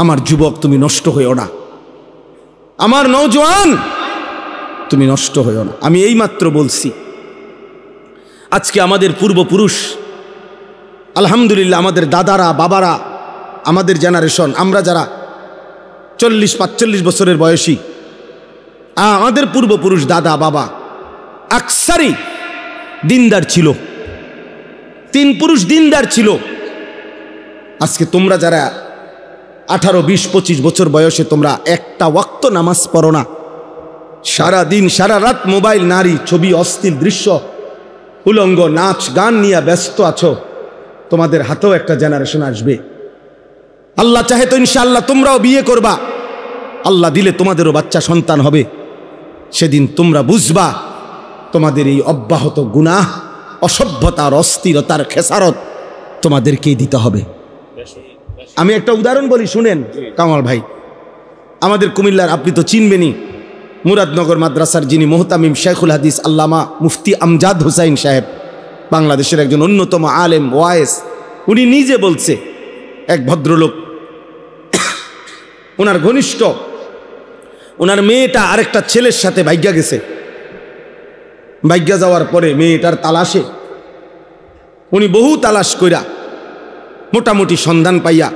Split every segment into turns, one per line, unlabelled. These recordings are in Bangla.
আমার যুবক তুমি নষ্ট হইও না, আমার নওজোয়ান তুমি নষ্ট হইও না। আমি এইমাত্র বলছি, আজকে আমাদের পূর্বপুরুষ, আলহামদুলিল্লাহ, আমাদের দাদারা বাবারা, আমাদের জেনারেশন, আমরা যারা 40-45 বছরের বয়সী, আমাদের পূর্বপুরুষ দাদা বাবা আকসারই দিনদার ছিল, 3 পুরুষ দিনদার ছিল। আজকে তোমরা যারা 18, 20, 25 বছর বয়সে তোমরা একটা ওয়াক্ত নামাজ পড়ো না, সারা দিন সারা রাত মোবাইল, নারী, ছবি, অশ্লীল দৃশ্য, উলঙ্গ নাচ গান নিয়ে ব্যস্ত আছো, তোমাদের হাতেও একটা জেনারেশন আসবে। আল্লাহ চাহে তো ইনশাআল্লাহ তোমরাও বিয়ে করবা, আল্লাহ দিলে তোমাদেরও বাচ্চা সন্তান হবে। সেদিন তোমরা বুঝবা তোমাদের এই অব্যাহত গুনাহ, অসভ্যতার, অস্থিরতার খেসারত তোমাদেরকেই দিতে হবে। আমি একটা উদাহরণ বলি, শুনেন কামাল ভাই। আমাদের কুমিল্লার, আপনি তো চিনবেনই, মুরাদনগর মাদ্রাসার যিনি মুহতামিম শেখুল হাদিস আল্লামা মুফতি আমজাদ হুসাইন সাহেব, বাংলাদেশের একজন অন্যতম আলেম ওয়ায়েস, উনি নিজে বলছে, এক ভদ্রলোক, ওনার ঘনিষ্ঠ, ওনার মেয়েটা আরেকটা ছেলের সাথে ভাগ্যা গেছে। ভাগ্যা যাওয়ার পরে মেয়েটার তালাশে উনি বহু তালাশ কইরা মোটামুটি সন্ধান পাইয়া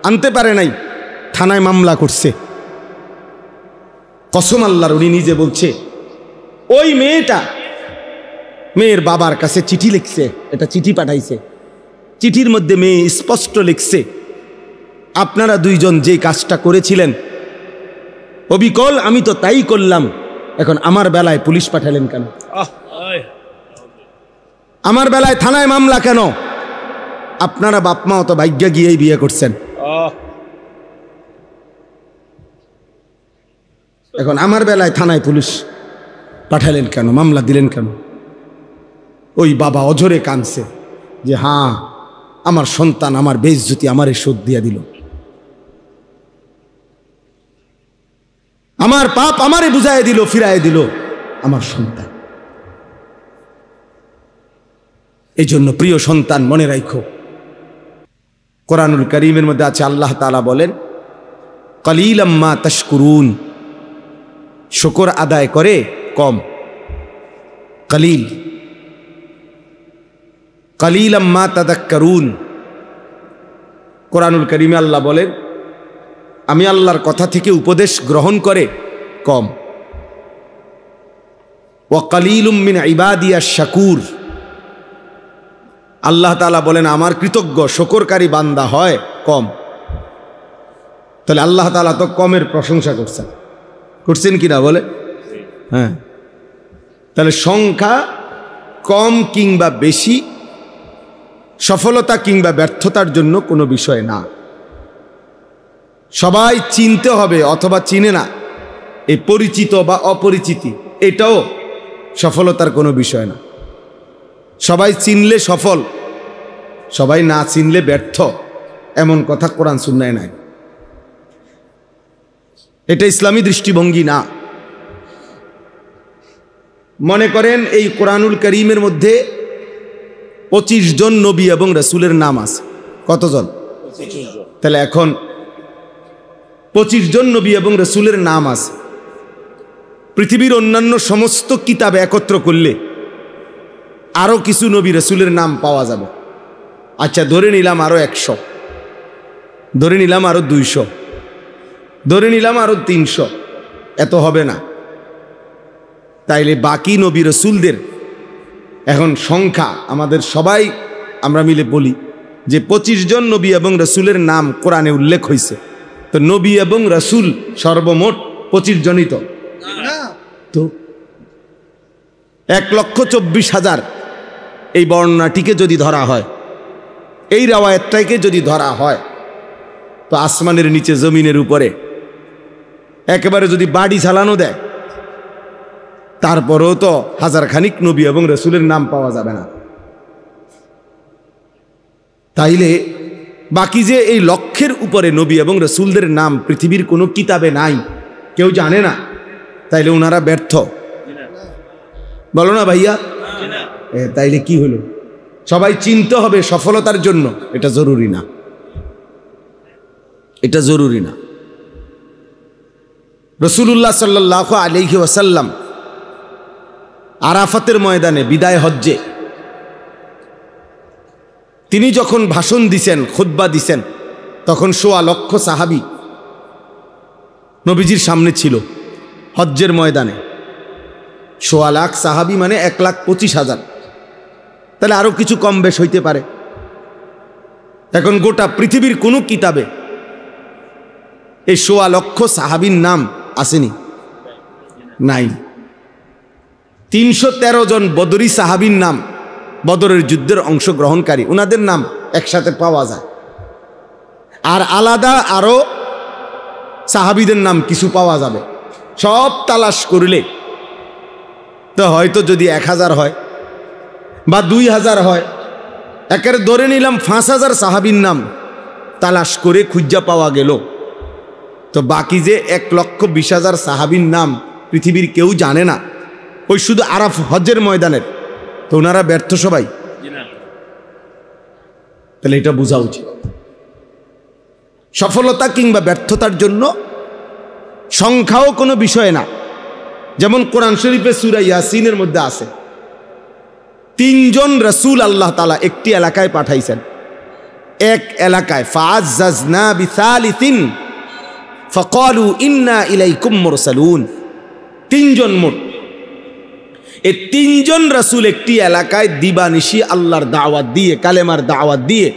আনতে পারে নাই, থানায় মামলা করছে। কসম আল্লাহর, উনি নিজে বলছে, ওই মেয়েটা মেয়ের বাবার কাছে চিঠি লিখছে, এটা চিঠি পাঠাইছে। চিঠির মধ্যে মেয়ে স্পষ্ট লিখছে, আপনারা দুইজন যে কাজটা করেছিলেন অবিকল আমি তো তাই করলাম, এখন আমার বেলায় পুলিশ পাঠালেন কেন? আমার বেলায় থানায় মামলা কেন? আপনারা বাপ মা তো ভাগ্যা গিয়েই বিয়ে করছেন, এখন আমার বেলায় থানায় পুলিশ পাঠালেন কেন, মামলা দিলেন কেন? ওই বাবা অঝরে কাঁদছে যে হ্যাঁ, আমার সন্তান আমার বেইজ্জতি আমারে শোধ দিয়ে দিল, আমার পাপ আমারে বুঝায় দিল, ফিরায় দিল আমার সন্তান। এই জন্য প্রিয় সন্তান, মনে রাখো, কোরআনুল কারীমের মধ্যে আছে, আল্লাহ তাআলা বলেন, কালিলাম মা তাশকুরুন, শুকর আদায় করে কম, কালিল, কালিলাম মা তাদাক্কারুন। কোরআনুল কারীমে আল্লাহ বলেন, আমি আল্লাহর কথা থেকে উপদেশ গ্রহণ করে কম। ওয়া কালিলুম মিন ইবাদিয়াশ শাকুর, আল্লাহ তাআলা বলেন আমার কৃতজ্ঞ শুকরকারী বান্দা হয় কম। তাহলে আল্লাহ তাআলা তো কমের প্রশংসা করছেন কিনা বলে? হ্যাঁ। তাহলে সংখ্যা কম কিংবা বেশি সফলতা কিংবা ব্যর্থতার জন্য কোনো বিষয় না। সবাই চিনতে হবে অথবা চিনে না, এই পরিচিত বা অপরিচিতি, এটাও সফলতার কোনো বিষয় না। সবাই চিনলে সফল, সবাই না চিনলে ব্যর্থ, এমন কথা কোরআন সুন্নায় নাই। এটা ইসলামী দৃষ্টিভঙ্গি না। মনে করেন এই কোরআনুল কারীমের মধ্যে 25 জন নবী এবং রাসূলের নাম আছে। কতজন? 25 জন। তাহলে এখন 25 জন নবী এবং রাসূলের নাম আছে। পৃথিবীর অন্যান্য সমস্ত কিতাব একত্র করলে আরো কিছু নবী রাসূলের নাম পাওয়া যাবে। আচ্ছা, ধরে নিলাম আরো 100, ধরে নিলাম আরো 200, ধরে নিলাম আরো 300, এত হবে না। তাইলে বাকি নবী রাসূলদের এখন সংখ্যা আমাদের সবাই আমরা মিলে বলি যে 25 জন নবী এবং রাসূলের নাম কোরআনে উল্লেখ হয়েছে। তো নবী এবং রাসূল সর্বমোট 25 জনই তো 1,24,000 এই বর্ণনাটিকে যদি ধরা হয়, এই রাওয়ায়াতটাকে যদি ধরা হয়, তো আসমানের নিচে জমিনের উপরে একেবারে যদি বাড়ি চালানো দেয়, তারপরেও তো 1000 খানিক নবী এবং রাসূলের নাম পাওয়া যাবে না। তাইলে বাকি যে এই লক্ষের উপরে নবী এবং রাসূলদের নাম পৃথিবীর কোনো কিতাবে নাই, কেউ জানে না, তাইলে ওনারা ব্যর্থ, বলো না ভাইয়া? তাইলে কি হলো? সবাই চিনতে হবে সফলতার জন্য, এটা জরুরি না। এটা জরুরি না। রাসূলুল্লাহ সাল্লাল্লাহু আলাইহি ওয়াসাল্লাম আরাফাতের ময়দানে বিদায় হজ্জে তিনি যখন ভাষণ দিছেন, খুতবা দিছেন, তখন ১৬ লক্ষ সাহাবী নবীজির সামনে ছিল হজ্জের ময়দানে। ১৬ লাখ সাহাবী মানে ১,২৫,০০০, তাহলে আরো কিছু কম বেশ হইতে পারে। এখন গোটা পৃথিবীর কোন কিতাবে এই ১৬ লক্ষ সাহাবীর নাম আসেনি, নাই। ৩১৩ জন বদরি সাহাবীর নাম, বদরের যুদ্ধের অংশগ্রহণকারী, ওনাদের নাম একসাথে পাওয়া যায়। আর আলাদা আরো সাহাবীদের নাম কিছু পাওয়া যাবে। সব তালাশ করলে তো হয়তো যদি ১,০০০ হয় বা ২,০০০ হয়, একেবারে ধরে নিলাম ৫,০০০ সাহাবীর নাম তালাশ করে খুঁজা পাওয়া গেল, তো বাকি যে ১,২০,০০০ সাহাবীর নাম পৃথিবীর কেউ জানে না, ওই শুধু আরাফ হজ্জের ময়দানের, তো ওনারা ব্যর্থ সবাই। তাহলে এটা বোঝা উচিত। সফলতা কিংবা ব্যর্থতার জন্য সংখ্যাও কোনো বিষয় না। যেমন কোরআন শরীফে সূরা ইয়াসিনের মধ্যে আছে ৩ জন রাসূল আল্লাহ তাআলা একটি এলাকায় পাঠাইছেন, এক এলাকায়। ফাআজ্জাজনা বিসালিসিন ফাকালু ইন্না ইলাইকুম মুরসালুন। ৩ জন মোট। এই ৩ জন রাসূল একটি এলাকায় দিবানিশি আল্লাহর দাওয়াত দিয়ে, কালেমার দাওয়াত দিয়ে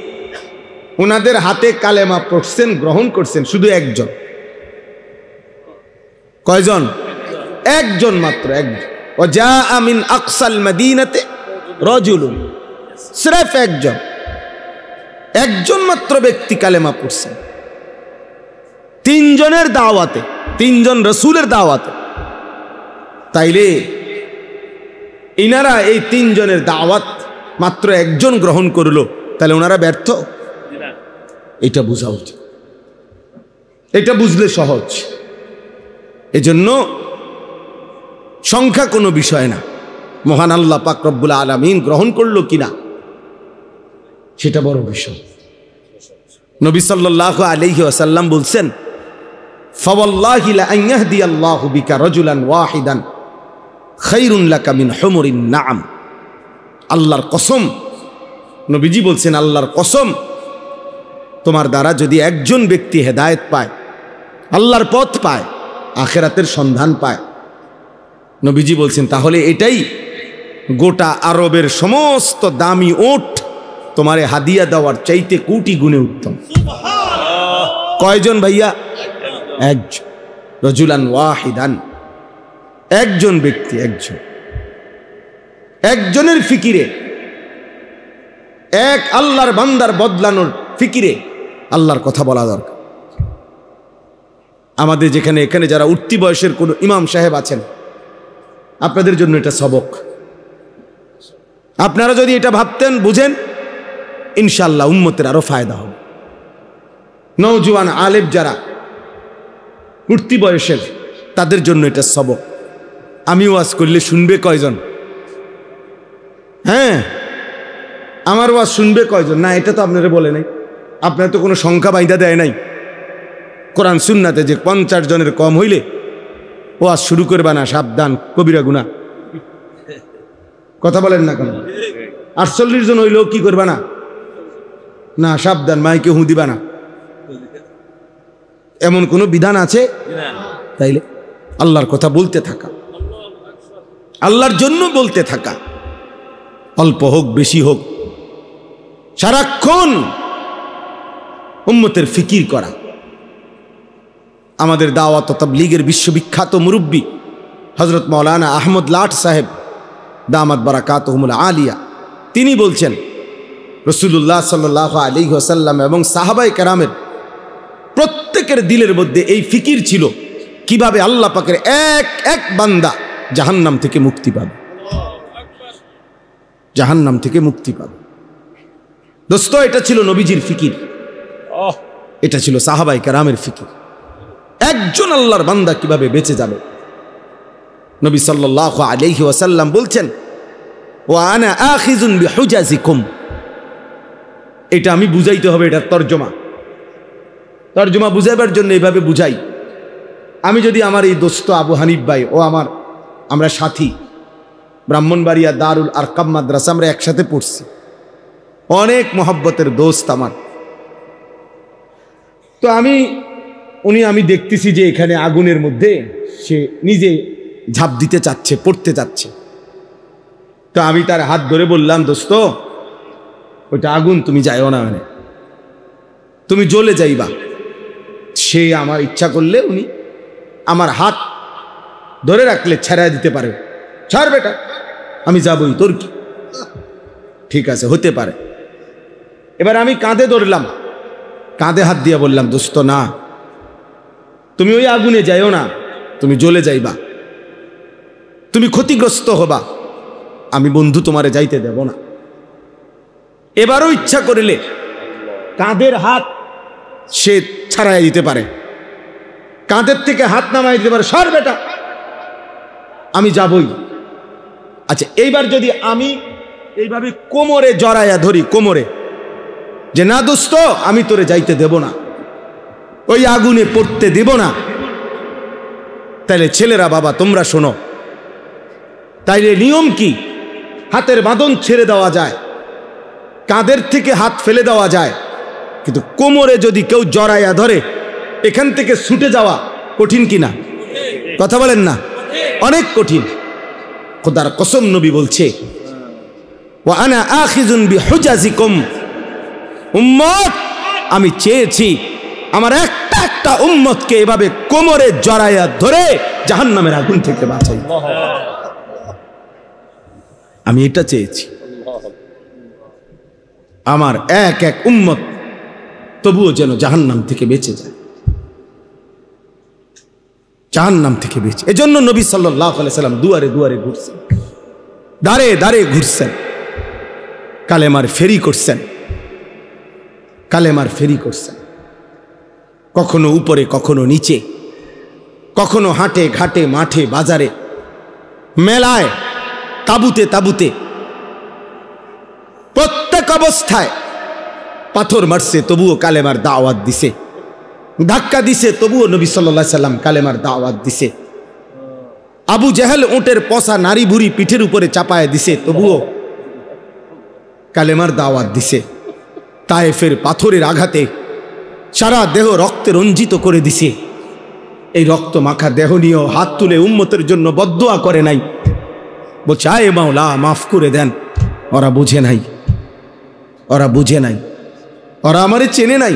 ওনাদের হাতে কালেমা পড়ছেন, গ্রহণ করছেন শুধু একজন। কয়জন? একজন মাত্র, একজন। ওয়াজা মিন আকসাল মদিনাতে রাজুলুন, সির্ফ একজন, একজন মাত্র ব্যক্তি কালেমা পড়ছেন ৩ জনের দাওয়াতে, ৩ জন রাসূলের দাওয়াতে। তাইলে ইনারা এই ৩ জনের দাওয়াত মাত্র একজন গ্রহণ করলো, তাহলে ওনারা ব্যর্থ? এটা বোঝা উচিত। এটা বুঝলে সহজ। এজন্য সংখ্যা কোনো বিষয় না, মহান আল্লাহ পাক রব্বুল আলামিন গ্রহণ করলো কিনা সেটা বড় বিষয়। নবী সাল্লাল্লাহু আলাইহি ওয়াসাল্লাম বলছেন, ফাওয়াল্লাহি লা আন ইয়াহদিয়াল্লাহু বিকা রাজুলান ওয়াহিদান খায়রুন লাকা মিন হুমুরিন নাআম। আল্লাহর কসম, নবীজি বলছেন আল্লাহর কসম, তোমার দ্বারা যদি একজন ব্যক্তি হেদায়েত পায়, আল্লাহর পথ পায়, আখিরাতের সন্ধান পায়, নবীজি বলছেন তাহলে এটাই গোটা আরবের সমস্ত দামি ওট তোমারে হাদিয়া দেওয়ার চাইতে কোটি গুণে উত্তম। কয়জন ভাইয়া? একজন। রাজুলান ওয়াহিদান, একজন ব্যক্তি, একজন। একজনের ফিকিরে, এক আল্লাহর বান্দার বদলানোর ফিকিরে আল্লাহর কথা বলা দরকার। আমাদের যেখানে এখানে যারা উঠতি বয়সের কোনো ইমাম সাহেব আছেন, আপনাদের জন্য এটা সবক। আপনারা যদি এটা ভাবতেন, বুঝেন, ইনশাআল্লাহ উম্মতের আরো ফায়দা হবে। নওজোয়ান আলেম যারা উঠতি বয়সের, তাদের জন্য এটা সবক। আমি ওয়াজ করলে শুনবে কয়জন? হ্যাঁ, আমার ওয়াজ শুনবে কয়জন? না, এটা তো আপনারা বলে নাই, আপনারা তো কোনো সংখ্যা বাইদা দেয় নাই কোরআন সুন্নাতে যে 50 জনের কম হইলে ওয়াজ শুরু করবা না, সাবধান, কবিরা গুনাহ। কথা বলেন না কেন? 48 জন হইলেও কি করবা না? না, সাবধান, মাইকে হু দিবা না। এমন কোনো বিধান আছে? তাইলে আল্লাহর কথা বলতে থাকা, আল্লাহর জন্য বলতে থাকা, অল্প হোক বেশি হোক, সারাক্ষণ উম্মতের ফিকির করা। আমাদের দাওয়াত ও তাবলীগের বিশ্ববিখ্যাত মুরব্বী হযরত মাওলানা আহমদ লাট সাহেব দামাত বারাকাতুহুমুল আলিয়া, তিনি বলছেন রাসূলুল্লাহ সাল্লাল্লাহু আলাইহি ওয়াসাল্লাম এবং সাহাবায়ে কেরামের প্রত্যেকের দিলের মধ্যে এই ফিকির ছিল কিভাবে আল্লাহ পাকের এক এক বান্দা জাহান্নাম থেকে মুক্তি পাবে, জাহান্নাম থেকে মুক্তি পাবে। দোস্ত, এটা ছিল নবীজির ফিকির, এটা ছিল সাহাবায়ে কেরামের ফিকির। একজন আল্লাহর বান্দা কিভাবে বেঁচে যাবে। নবী সাল্লাল্লাহু আলাইহি ওয়াসাল্লাম বলছেন, ওয়া আনা আখিযুন বিহুজাজিকুম। এটা আমি বুঝাইতে হবে, এটার তরজমা। তরজমা বুঝাইবার জন্য এইভাবে বুঝাই। আমি যদি আমার এই দোস্ত আবু হানিফ ভাই ও আমরা সাথী, ব্রাহ্মণবাড়িয়া দারুল আরকাম মাদ্রাসা আমরা একসাথে পড়ছি, অনেক মহব্বতের দোস্ত আমার। তো আমি দেখতেছি যে এখানে আগুনের মধ্যে সে নিজে ঝাঁপ দিতে চাচ্ছে, পড়তে চাচ্ছে। তো আমি তার হাত ধরে বললাম, দোস্ত ওইটা আগুন, তুমি যাইও না, মানে তুমি জ্বলে যাইবা। সে আমার ইচ্ছা করলে উনি আমার হাত ধরে রাখলে ছেড়ে দিতে পারে, ছাড় বেটা, আমি যাবই, তোর কি, ঠিক আছে হতে পারে। এবার আমি কাঁধে ধরলাম, কাঁধে হাত দিয়ে বললাম, দোস্ত না, তুমি ওই আগুনে যাইও না, তুমি জ্বলে যাইবা, তুমি ক্ষতিগ্রস্ত হবা, আমি বন্ধু তোমারে যাইতে দেব না। এবারও ইচ্ছা করিলে কাঁধের হাত সে ছাড়াই দিতে পারে, কাঁধের থেকে হাত নামাই দিতে পারে, সর বেটা, আমি যাবই। আচ্ছা, এইবার যদি আমি এইভাবে কোমরে জড়াইয়া ধরি, কোমরে, যে না দোস্ত আমি তোরে যাইতে দেব না, ওই আগুনে পড়তে দেব না, তাইলে ছেলেরা বাবা তোমরা শোনো, তাইলে নিয়ম কি? হাতের বাঁধন ছেড়ে দেওয়া যায়, কাঁধের থেকে হাত ফেলে দেওয়া যায়, কিন্তু কোমরে যদি কেউ জড়াইয়া ধরে এখান থেকে ছুটে যাওয়া কঠিন কিনা? কথা বলেন না, অনেক কঠিন। খোদার কসম নবী বলছে, ওয়া আনা আখিযুন বিহুজাজিকুম, উম্মত আমি চেয়েছি আমার একটা উম্মতকে এভাবে কোমরে জড়াইয়া ধরে জাহান্নামের আগুন থেকে বাঁচাই, আমি এটা চেয়েছি। আমার এক উম্মত তবুও যেন জাহান্নাম থেকে বেঁচে যায়, জাহান্নাম থেকে বেঁচে। এজন্য নবী সাল্লাল্লাহু আলাইহি সাল্লাম দুয়ারে দুয়ারে ঘুরছেন, দাঁড়ে দাঁড়ে ঘুরছেন, কালেমার ফেরি করছেন, কালেমার ফেরি করছেন, কখনো উপরে কখনো নিচে, কখনো হাটে ঘাটে মাঠে বাজারে মেলায় তাবুতে তাবুতে, প্রত্যেক অবস্থায় পাথর মারছে তবুও কালেমার দাওয়াত দিছে, ধাক্কা দিছে তবুও নবী সাল্লাল্লাহু আলাইহি সাল্লাম কালেমার দাওয়াত দিছে। আবু জেহেল উটের পচা নারী ভুরি পিঠের উপরে চাপায় দিছে তবুও কালেমার দাওয়াত দিছে। তায়েফের পাথরের আঘাতে সারা দেহ রক্তে রঞ্জিত করে দিছে, এই রক্ত মাখা দেহ নিয়েও হাত তুলে উম্মতের জন্য বদদুয়া করে নাই, বলছে আয় মাওলা মাফ করে দেন। ওরা বুঝে নাই, ওরা বুঝে নাই, ওরা আমারে চেনে নাই।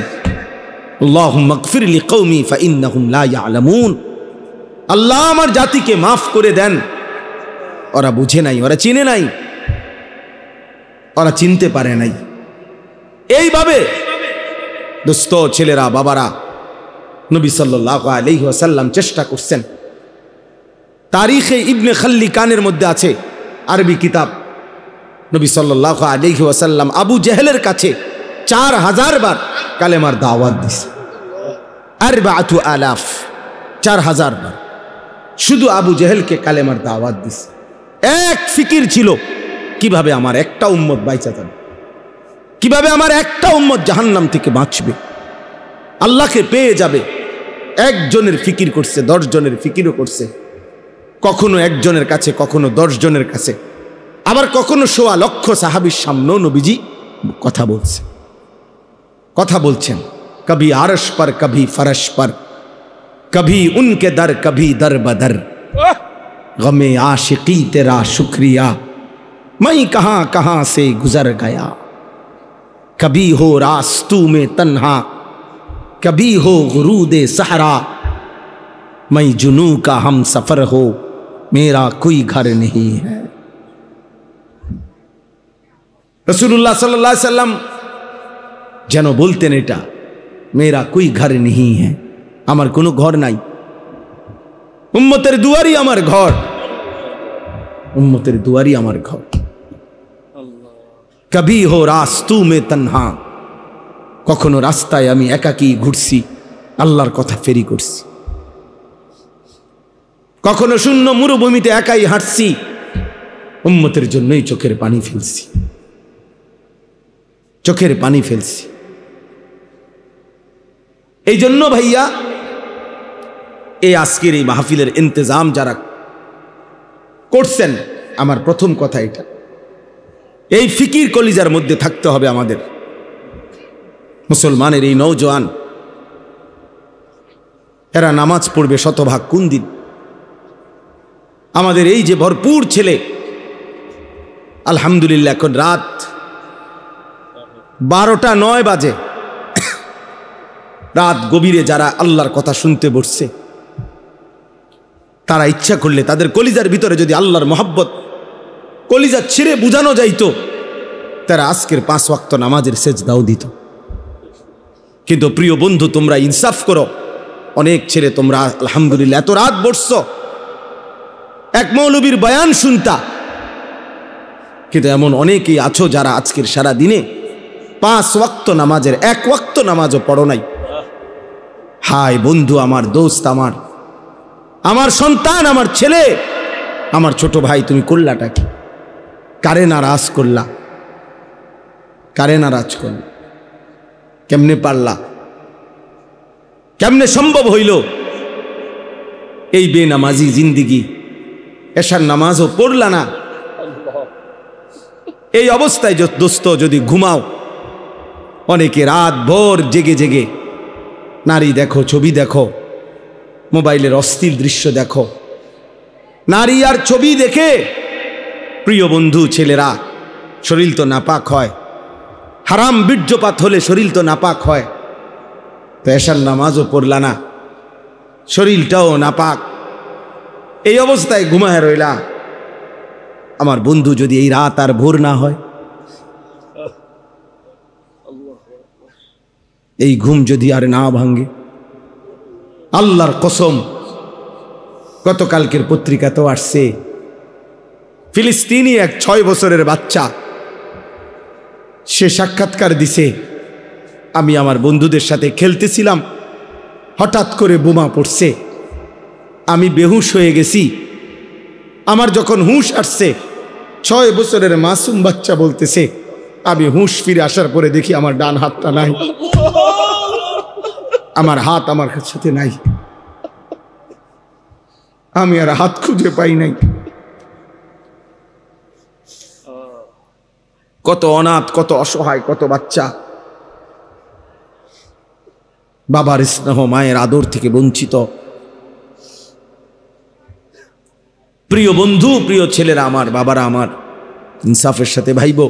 আল্লাহুম্মা গফির লিকওমি ফাইন্নাহুম লা ইয়ালামুন, আল্লাহ আমার জাতিকে মাফ করে দেন। ওরা বুঝে নাই, ওরা চিনে নাই, ওরা চিনতে পারে নাই। এইভাবে দোস্ত ছেলেরা বাবারা, নবী সাল্লাল্লাহু আলাইহি ওয়াসাল্লাম চেষ্টা করছেন। তারিখে ইবনে খাল্লিকানের মধ্যে আছে, আরবি কিতাব, নবী সাল্লাল্লাহু আলাইহি ওয়াসাল্লাম আবু জেহেলের কাছে 4000 বার কালেমার দাওয়াত দিছে, 4000 বার শুধু আবু জেহেলকে কালেমার দাওয়াত দিছে। এক ফিকির ছিল, কিভাবে আমার একটা উম্মত বাইচা যাবে, কিভাবে আমার একটা উম্মত জাহান্নাম থেকে বাঁচবে, আল্লাহকে পেয়ে যাবে। একজনের ফিকির করছে, 10 জনের ফিকিরও করছে, কখনো একজনের কাছে, কখনো 10 জনের কাছে, আবার কখনো 1.25 লক্ষ সাহাবীর সামনেও নবীজি কথা বলছে, কথা বলছেন। কবি আরশ पर कभी फरश पर, कभी उनके दर कभी दर बदर, गमे आशिकी तेरा शुक्रिया मैं कहां कहां से गुजर गया, कभी हो रास्तू में तन्हा कभी हो गुरूदे सहरा, मैं जुनू का हम सफर हो मेरा कोई घर नहीं है। रसूलुल्लाह सल्लल्लाहु अलैहि वसल्लम যেন বলতেন এটা, মেরা কোই ঘর নেই হ্যাঁ, আমার কোনো ঘর নাই, উম্মতের দুয়ারই আমার ঘর, উম্মতের দুয়ারই আমার ঘর। কবি হো রাস্তু মে তন্হা, কখনো রাস্তায় আমি একাকী ঘুরছি, আল্লাহর কথা ফেরি করছি, কখনো শূন্য মরুভূমিতে একাই হাঁটছি, উম্মতের জন্যই চোখের পানি ফেলছি, চোখের পানি ফেলছি। এই জন্য ভাইয়া এই আজকের এই মাহফিলের ইন্তজাম যারা করছেন, আমার প্রথম কথা এটা, এই ফিকির কলিজার মধ্যে থাকতে হবে আমাদের। মুসলমানের এই নওজোয়ান এরা নামাজ পড়বে শতভাগ কোন দিন? আমাদের এই যে ভরপুর ছেলে, আলহামদুলিল্লাহ এখন রাত 12টা 9 বাজে, রাত গভীরে যারা আল্লাহর কথা শুনতে বসছে, তারা ইচ্ছা করলে তাদের কলিজার ভিতরে যদি আল্লাহর মহব্বত কলিজা ছিঁড়ে বুঝানো যাইতো, তারা আজকের 5 ওয়াক্ত নামাজের সেজদাও দিত। কিন্তু প্রিয় বন্ধু, তোমরা ইনসাফ করো, অনেক ছেলে তোমরা আলহামদুলিল্লাহ এত রাত বসছো এক মৌলবীর বয়ান শুনতা, কিন্তু এমন অনেকেই আছো যারা আজকের সারা দিনে 5 ওয়াক্ত নামাজের 1 ওয়াক্ত নামাজও পড়ো নাই। হায় বন্ধু, আমার দোস্ত, আমার সন্তান, আমার ছেলে, আমার ছোট ভাই, তুমি করলাটা কি? কারে নারাজ করলা? কারে নারাজ করলা? কেমনে পারলা? কেমনে সম্ভব হইল এই বেনামাজি জিন্দিগি? এশার নামাজও পড়লা না, এই অবস্থায় দোস্ত যদি ঘুমাও, অনেকে রাত ভোর জেগে জেগে নারী দেখো, ছবি দেখো, মোবাইলের অস্থির দৃশ্য দেখো, নারী আর ছবি দেখে প্রিয় বন্ধু ছেলেরা শরীর তো নাপাক হয়, হারাম বীর্যপাত হলে শরীর তো নাপাক হয়। তো এশার নামাজও পড়লা না, শরীরটাও নাপাক, এই অবস্থায় ঘুমায় রইলা। আমার বন্ধু, যদি এই রাত আর ভোর না হয়, এই ঘুম যদি আর না ভাঙ্গে, আল্লাহর কসম, গতকালকের পত্রিকাতেও আসছে, ফিলিস্তিনি এক 6 বছরের বাচ্চা, সে সাক্ষাৎকার দিছে, আমি আমার বন্ধুদের সাথে খেলতেছিলাম, হঠাৎ করে বোমা পড়ছে, আমি বেহুশ হয়ে গেছি। আমার যখন হুঁশ আসছে, 6 বছরের মাসুম বাচ্চা বলতেছে, আমি হুঁশ ফিরে আসার পরে দেখি আমার ডান হাতটা নাই, আমার হাত আমার সাথে নাই, আমি আর হাত খুঁজে পাই নাই। কত অনাথ, কত অসহায়, কত বাচ্চা বাবার স্নেহ, মায়ের আদর থেকে বঞ্চিত। প্রিয় বন্ধু, প্রিয় ছেলেরা আমার, বাবারা আমার, ইনসাফের সাথে ভাইব।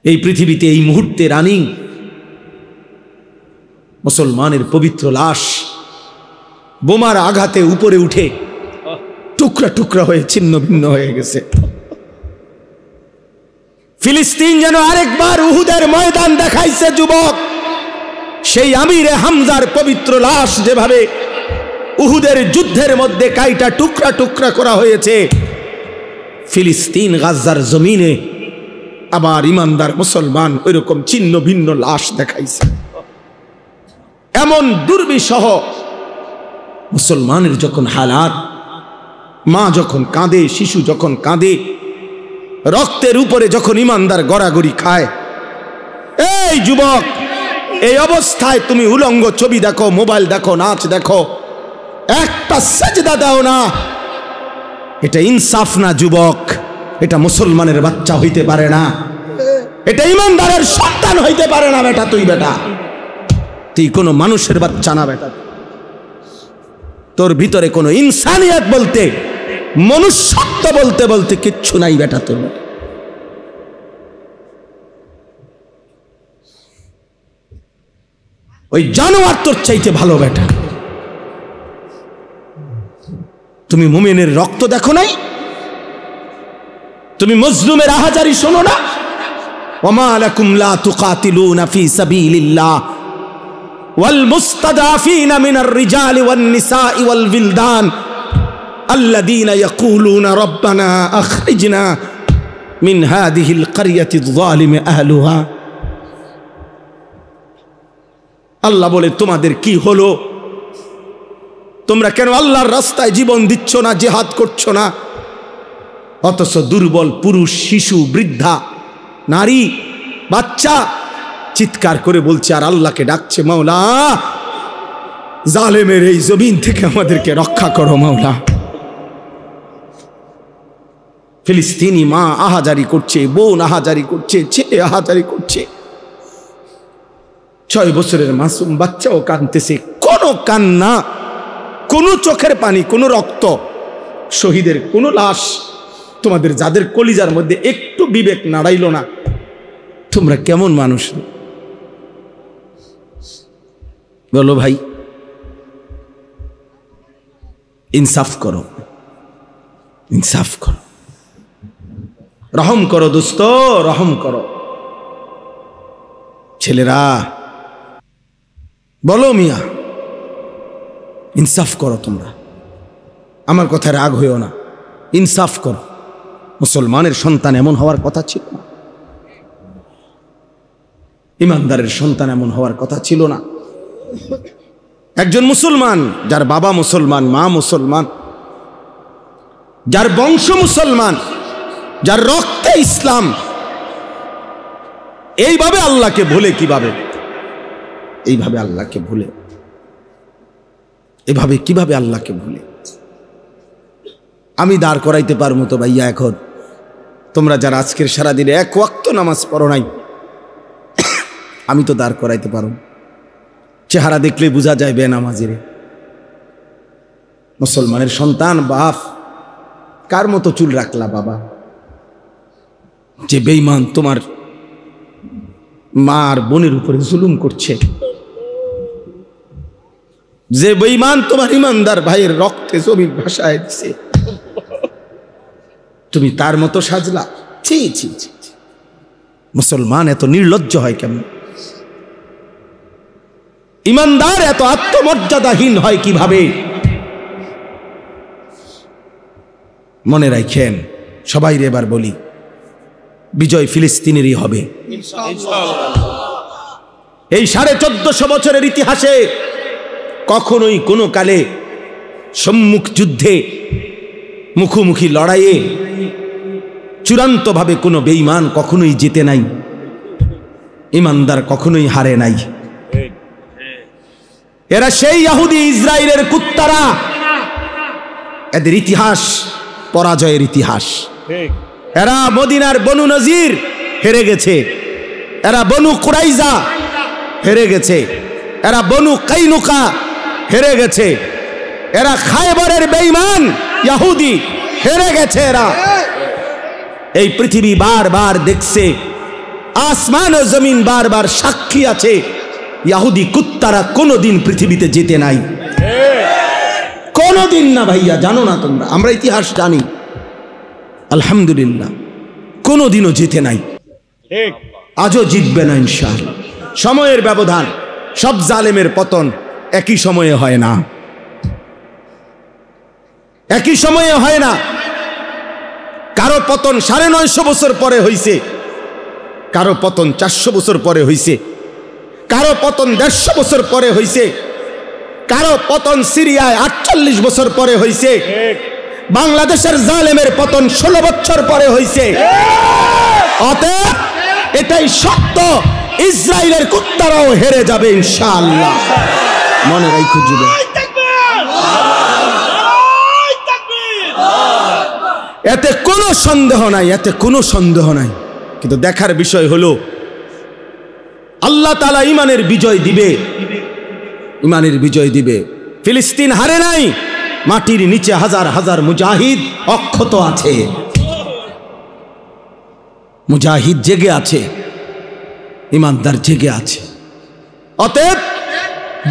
এই পৃথিবীতে এই মুহূর্তে রানিং মুসলমানের পবিত্র লাশ বোমার আঘাতে উপরে উঠে টুকরা টুকরা হয়ে ছিন্ন ভিন্ন হয়ে গেছে। ফিলিস্তিন যেন আরেকবার উহুদের ময়দান দেখাইছে যুবক। সেই আমিরে হামজার পবিত্র লাশ যেভাবে উহুদের যুদ্ধের মধ্যে কাইটা টুকরা টুকরা করা হয়েছে, ফিলিস্তিন গাজার জমিনে আবার ইমানদার মুসলমান ওইরকম ছিন্ন ভিন্ন লাশ দেখাইছে। এমন দুর্বিষহ মুসলমানের যখন হালাত, মা যখন কাঁদে, শিশু যখন কাঁদে, রক্তের উপরে যখন ইমানদার গড়াগড়ি খায়, এই যুবক, এই অবস্থায় তুমি উলঙ্গ ছবি দেখো, মোবাইল দেখো, নাচ দেখো, একটা সেজদা দাও না, এটা ইনসাফ না যুবক, এটা মুসলমানের বাচ্চা হইতে পারে না, এটা ইমানদারের সন্তান হইতে পারে না। বেটা তুই, বেটা তুই কোনো মানুষের বাচ্চা না, বেটা তোর ভিতরে কোনো ইনসানিয়ত বলতে, মনুষ্যত্ব বলতে বলতে কিচ্ছু নাই বেটা তোর। ওই জানোয়ার তোর চাইতে ভালো বেটা। তুমি মুমিনের রক্ত দেখো নাই? তুমি মজলুমের আহাজারি শোনো না? ওমা লাকুম লা তুকাতিলুনা ফি সাবিলিল্লাহ ওয়াল মুস্তাদাফিনা মিনার রিজালি ওয়ান নিসাই ওয়াল বিলদান আল্লাযীনা ইয়াকুলুনা রাব্বানা আখরিজনা মিন হাযিহিল ক্বরিয়াতিয যালিমি আহলুহা। আল্লাহ বলে, তোমাদের কি হলো? তোমরা কেন আল্লাহর রাস্তায় জীবন দিচ্ছ না, জিহাদ করছো না? অথচ দুর্বল পুরুষ, শিশু, বৃদ্ধা, নারী, বাচ্চা চিৎকার করে বলছে আর আল্লাহকে ডাকছে, মাওলা জালেমের এই জমিন থেকে আমাদেরকে রক্ষা করো মাওলা। ফিলিস্তিনি মা আহাজারি করছে, বোন আহাজারি করছে, ছেলে আহাজারি করছে, 6 বছরের মাসুম বাচ্চাও কাঁদতেছে। কোনো কান্না, কোনো চোখের পানি, কোনো রক্ত, শহীদের কোনো লাশ, তোমাদের যাদের কলিজার মধ্যে একটু বিবেক নাড়াইল না, তোমরা কেমন মানুষ বলো ভাই? ইনসাফ করো, ইনসাফ করো, রহম করো দোস্ত, রহম করো। ছেলেরা বলো মিয়া, ইনসাফ করো তোমরা, আমার কথায় রাগ হইও না, ইনসাফ করো। মুসলমানের সন্তান এমন হওয়ার কথা ছিল না, ইমানদারের সন্তান এমন হওয়ার কথা ছিল না। একজন মুসলমান, যার বাবা মুসলমান, মা মুসলমান, যার বংশ মুসলমান, যার রক্তে ইসলাম, এইভাবে আল্লাহকে ভুলে কিভাবে? এইভাবে আল্লাহকে ভুলে, এভাবে কিভাবে আল্লাহকে ভুলে? আমি দাঁড় করাইতে পারবো তো ভাইয়া এখন? তোমরা যারা আজকের সারাদিনে 1 ওয়াক্ত নামাজ পড়ো নাই, আমি তো দাঁড় করাইতে পারো। চেহারা দেখলে বোঝা যায় বেনামাজির। মুসলমানের সন্তান, বাপ, কার মতো চুল রাখলা বাবা? যে বেঈমান তোমার মা আর বোনের উপরে জুলুম করছে, যে বেঈমান তোমার ইমানদার ভাইয়ের রক্তে জমিন ভাসায় দিছে, তুমি তার মতো সাজলা? ছি ছি ছি। মুসলমান এত নির্লজ্জ হয় কেমন? ইমানদার এত আত্মমর্যাদাহীন হয় কিভাবে? মনে রাখেন, সবাই এবার বলি, বিজয় ফিলিস্তিনেরই হবে এই 1450 বছরের ইতিহাসে। কখনোই কোনো কালে সম্মুখ যুদ্ধে, মুখোমুখি লড়াইয়ে চূড়ান্তভাবে কোনো বেঈমান কখনোই জিতে নাই, ইমানদার কখনোই হারে নাই। এরা সেই ইহুদি ইসরায়েলের কুত্তারা, এদের ইতিহাস পরাজয়ের ইতিহাস। এরা মদিনার বনু নজির হেরে গেছে, এরা বনু কুরাইজা হেরে গেছে, এরা বনু কাইনুকা হেরে গেছে, এরা খায়বরের বেঈমান ইহুদি হেরে গেছে। এরা এই পৃথিবী বারবার দেখছে, আসমান ও জমিন বারবার সাক্ষী আছে, ইহুদি কুত্তারা কোনোদিন পৃথিবীতে জিতে নাই, কোনোদিন না ভাইয়া। জানো না তোমরা? আমরা ইতিহাস জানি, আলহামদুলিল্লাহ, কোনোদিনও জিতে নাই, আজও জিতবে না ইনশাআল্লাহ। সময়ের ব্যবধান, সব জালেমের পতন একই সময়ে হয় না, একই সময়ে হয় না। কারো পতন 950 বছর পরে হইছে, কারো পতন 400 বছর পরে হইছে, কারো পতন 150 বছর পরে হইছে, কারো পতন সিরিয়ায় 48 বছর পরে হইছে, বাংলাদেশের জালেমের পতন 16 বছর পরে হইছে। অতএব এটাই সত্য, ইসরায়েলের কুত্তারাও হেরে যাবে ইনশাআল্লাহ। মনে রাখো যুবক, এতে কোনো সন্দেহ নাই, এতে কোনো সন্দেহ নাই। কিন্তু দেখার বিষয় হলো, আল্লাহ তাআলা ঈমানের বিজয় দিবে, ঈমানের বিজয় দিবে। ফিলিস্তিন হারে নাই, মাটির নিচে হাজার হাজার মুজাহিদ অক্ষত আছে, মুজাহিদ জেগে আছে, ঈমানদার জেগে আছে। অতএব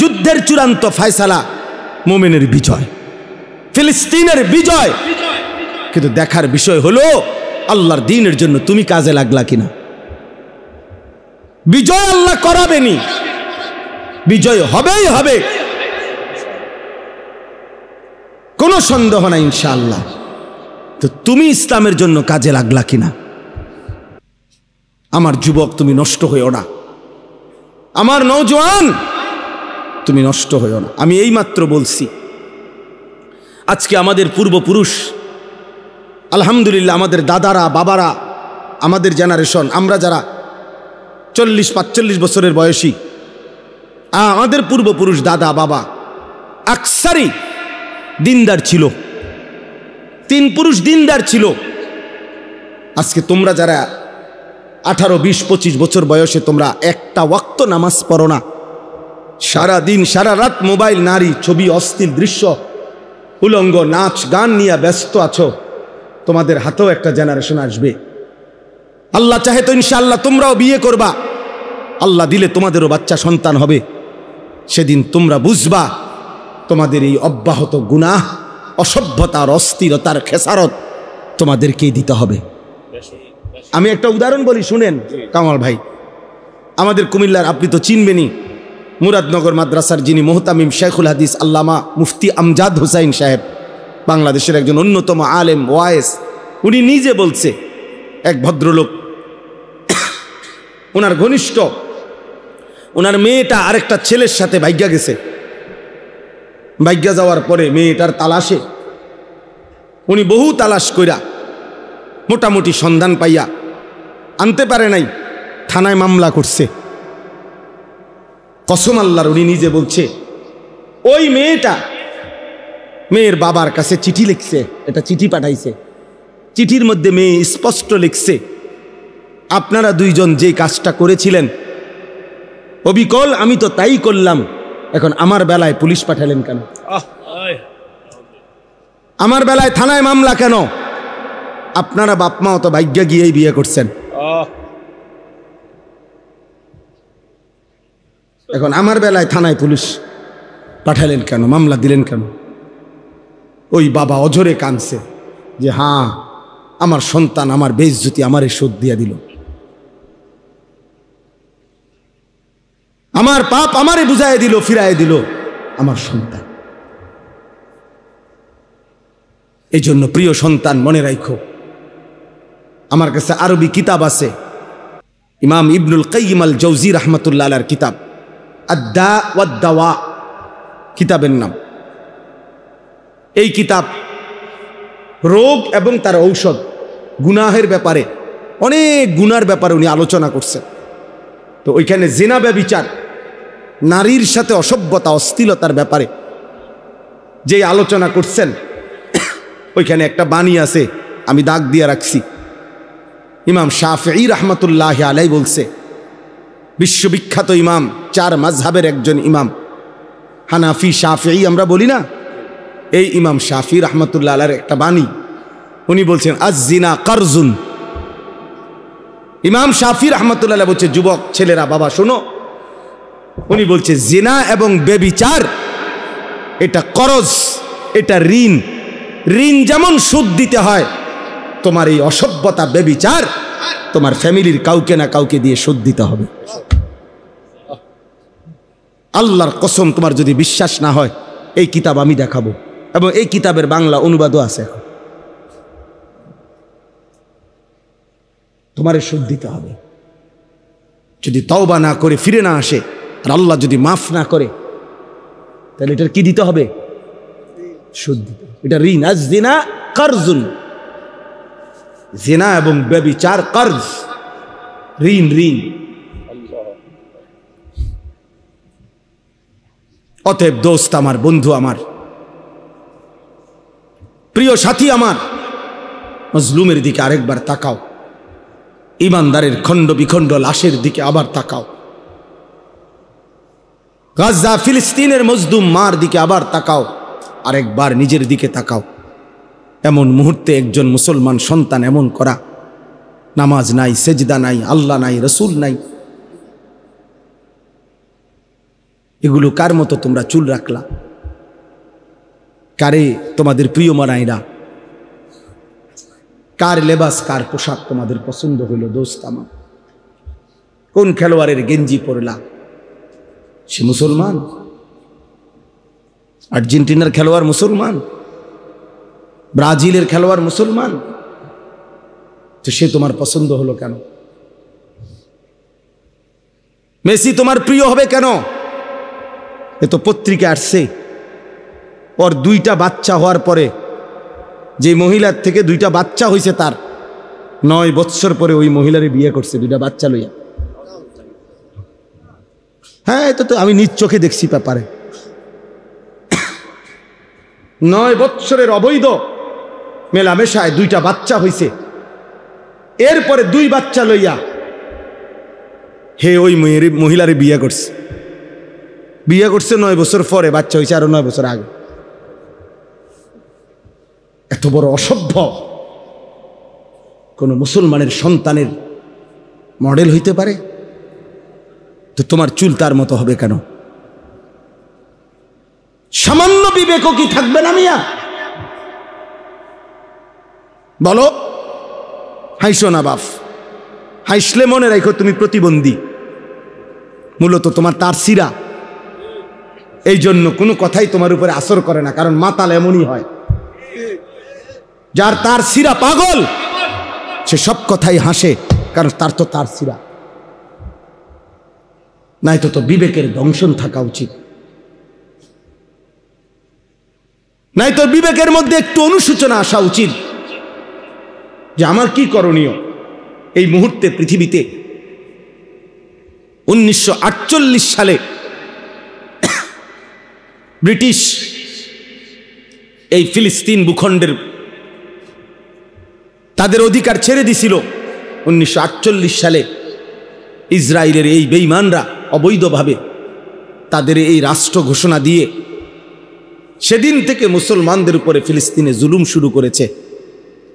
যুদ্ধের চূড়ান্ত ফয়সালা মুমিনের বিজয়, ফিলিস্তিনের বিজয়। কিন্তু দেখার বিষয় হলো, আল্লাহর দ্বীনের জন্য তুমি কাজে লাগলা কিনা। বিজয় আল্লাহ করাবেনি, বিজয় হবেই হবে, কোনো সন্দেহ নাই ইনশাআল্লাহ। তো তুমি ইসলামের জন্য কাজে লাগলা কিনা? আমার যুবক, তুমি নষ্ট হইও না, আমার নওজোয়ান তুমি নষ্ট হইও না। আমি এইমাত্র বলছি, আজকে আমাদের পূর্বপুরুষ, আলহামদুলিল্লাহ, আমাদের দাদারা, বাবারা, আমাদের জেনারেশন, আমরা যারা 40-45 বছরের বয়সী আমাদের পূর্বপুরুষ দাদা বাবা আকসারই দিনদার ছিল, 3 পুরুষ দিনদার ছিল। আজকে তোমরা যারা 18, 20, 25 বছর বয়সে তোমরা একটা ওয়াক্ত নামাজ পড়ো না, সারা দিন সারা রাত মোবাইল, নারী, ছবি, অশ্লীল দৃশ্য, উলঙ্গ নাচ গান নিয়ে ব্যস্ত আছো, তোমাদের হাতেও একটা জেনারেশন আসবে। আল্লাহ চাহে তো ইনশাআল্লাহ তোমরাও বিয়ে করবা, আল্লাহ দিলে তোমাদেরও বাচ্চা সন্তান হবে। সেদিন তোমরা বুঝবা তোমাদের এই অব্যাহত গুনাহ, অসভ্যতার, অস্থিরতার খেসারত তোমাদেরকেই দিতে হবে। আমি একটা উদাহরণ বলি, শুনেন কামাল ভাই। আমাদের কুমিল্লার, আপনি তো চিনবেনই, মুরাদনগর মাদ্রাসার যিনি মুহতামিম শেখুল হাদিস আল্লামা মুফতি আমজাদ হুসাইন সাহেব, বাংলাদেশের একজন অন্যতম আলেম ওয়ায়েস, উনি নিজে বলছে, এক ভদ্রলোক, ওনার ঘনিষ্ঠ, ওনার মেয়েটা আরেকটা ছেলের সাথে ভাগ্যা গেছে। ভাগ্যা যাওয়ার পরে মেয়েটার তালাশে উনি বহু তালাশ কইরা মোটামুটি সন্ধান পাইয়া আনতে পারে নাই, থানায় মামলা করছে। কসম আল্লাহর, উনি নিজে বলছে ওই মেয়েটা মেয়ের বাবার কাছে চিঠি লিখছে, এটা চিঠি পাঠাইছে। চিঠির মধ্যে মেয়ে স্পষ্ট লিখছে, আপনারা দুইজন যে কাজটা করেছিলেন অবিকল আমি তো তাই করলাম, এখন আমার বেলায় পুলিশ পাঠালেন কেন? আমার বেলায় থানায় মামলা কেন? আপনারা বাপমাও তো ভাগ্যা গিয়েই বিয়ে করছেন, এখন আমার বেলায় থানায় পুলিশ পাঠালেন কেন, মামলা দিলেন কেন? ওই বাবা অঝরে কাঁদছে যে হ্যাঁ, আমার সন্তান আমার বেইজ্জতি আমারে শোধ দিয়া দিল, আমার পাপ আমারে বুঝায় দিল, ফিরায় দিল আমার সন্তান। এই জন্য প্রিয় সন্তান, মনে রাখো, আমার কাছে আরবি কিতাব আছে, ইমাম ইবনুল কাইয়িম আল জাওজি রাহমাতুল্লাহ আলাইহির কিতাব আদ-দা ওয়াদ-দাওয়া কিতাবের নাম। এই কিতাব রোগ এবং তার ঔষধ, গুনাহের ব্যাপারে, অনেক গুনার ব্যাপারে উনি আলোচনা করছেন। তো ওইখানে জিনা, ব্যভিচার, নারীর সাথে অসভ্যতা, অশ্লীলতার ব্যাপারে যে আলোচনা করছেন, ওইখানে একটা বাণী আছে, আমি দাগ দিয়ে রাখছি। ইমাম শাফিঈ রাহমাতুল্লাহি আলাইহি বলছে, বিশ্ববিখ্যাত ইমাম, 4 মাযহাবের একজন ইমাম, হানাফি শাফিঈ আমরা বলি না, এই ইমাম শাফিঈ রাহমাতুল্লাহ আলাইহির একটা বাণী, উনি বলছেন আজ-জিনা কারজুন। ইমাম শাফিঈ রাহমাতুল্লাহ আলাইহি বলছে, যুবক ছেলেরা বাবা শোনো, উনি বলছে জিনা এবং ব্যভিচার এটা করজ, এটা ঋণ। ঋণ যেমন সুদ দিতে হয়, তোমার এই অসভ্যতা, ব্যভিচার তোমার ফ্যামিলির কাউকে না কাউকে দিয়ে সুদ দিতে হবে। আল্লাহর কসম, তোমার যদি বিশ্বাস না হয়, এই কিতাব আমি দেখাবো, এবং এই কিতাবের বাংলা অনুবাদও আছে। এখন তোমারে সুদ দিতে হবে। যদি তওবা না করে ফিরে না আসে, আর আল্লাহ যদি মাফ না করে, তাহলে এটার কি দিতে হবে? সুদ দিতে হবে। এটা ঋণ। আজ-জিনা কারজুন, জিনা এবং ব্যভিচার কর্জ, ঋণ, ঋণ। অতএব দোস্ত আমার, বন্ধু আমার, প্রিয় সাথী আমার, মজলুমের দিকে আরেকবার তাকাও, ইমানদারের খণ্ড বিখণ্ড লাশের দিকে আবার তাকাও, গাজা ফিলিস্তিনের মজলুম মার দিকে আবার তাকাও, আরেকবার নিজের দিকে তাকাও। এমন মুহূর্তে একজন মুসলমান সন্তান এমন করা, নামাজ নাই, সেজদা নাই, আল্লাহ নাই, রসুল নাই, এগুলো কার মতো তোমরা চুল রাখলা? কারে তোমাদের প্রিয় মানাইরা? কার লেবাস, কার পোশাক তোমাদের পছন্দ হইল? দোস্ত আমার, কোন খেলোয়াড়ের গেঞ্জি পরলা? সে মুসলমান? আর্জেন্টিনার খেলোয়াড় মুসলমান, ব্রাজিলের খেলোয়াড় মুসলমান, তো সে তোমার পছন্দ হলো কেন? মেসি তোমার প্রিয় হবে কেন? এ তো পত্রিকা আসছে, ওর 2টা বাচ্চা হওয়ার পরে, যে মহিলার থেকে 2টা বাচ্চা হয়েছে, তার 9 বৎসর পরে ওই মহিলারে বিয়ে করছে, 2টা বাচ্চা লইয়া। হ্যাঁ, এটা তো আমি নিজ চোখে দেখছি ব্যাপারে। 9 বৎসরের অবৈধ মেলামেশায় 2টা বাচ্চা হইছে। এরপরে 2 বাচ্চা লইয়া হে ওই মহিলারে বিয়ে করছে। 9 বছর পরে বাচ্চা হয়েছে, আরো 9 বছর আগে। এত বড় অসভ্য কোন মুসলমানের সন্তানের মডেল হইতে পারে? তো তোমার চুল তার মতো হবে কেন? সামান্য বিবেকও কি থাকবে না মিয়া? বলো। হাইসো না বাপ, হাইসলে মনে রাখো তুমি প্রতিবন্ধী, মূলত তোমার তার সিরা। এই জন্য কোনো কথাই তোমার উপরে আসর করে না, কারণ মাতাল এমনই হয়। যার তার সিরা পাগল, সে সব কথাই হাসে, কারণ তার তো তার সিরা নাই। তো বিবেকের দংশন থাকা উচিত, নাই তো বিবেকের মধ্যে একটু অনুশোচনা আসা উচিত যে আমার কি করণীয় এই মুহূর্তে পৃথিবীতে। 1948 সালে ব্রিটিশ এই ফিলিস্তিন ভূখণ্ডের তাদের অধিকার ছেড়ে দিছিল। 1948 সালে ইসরায়েলের এই বেঈমানরা অবৈধভাবে তাদের এই রাষ্ট্র ঘোষণা দিয়ে সেদিন থেকে মুসলমানদের উপরে ফিলিস্তিনে জুলুম শুরু করেছে।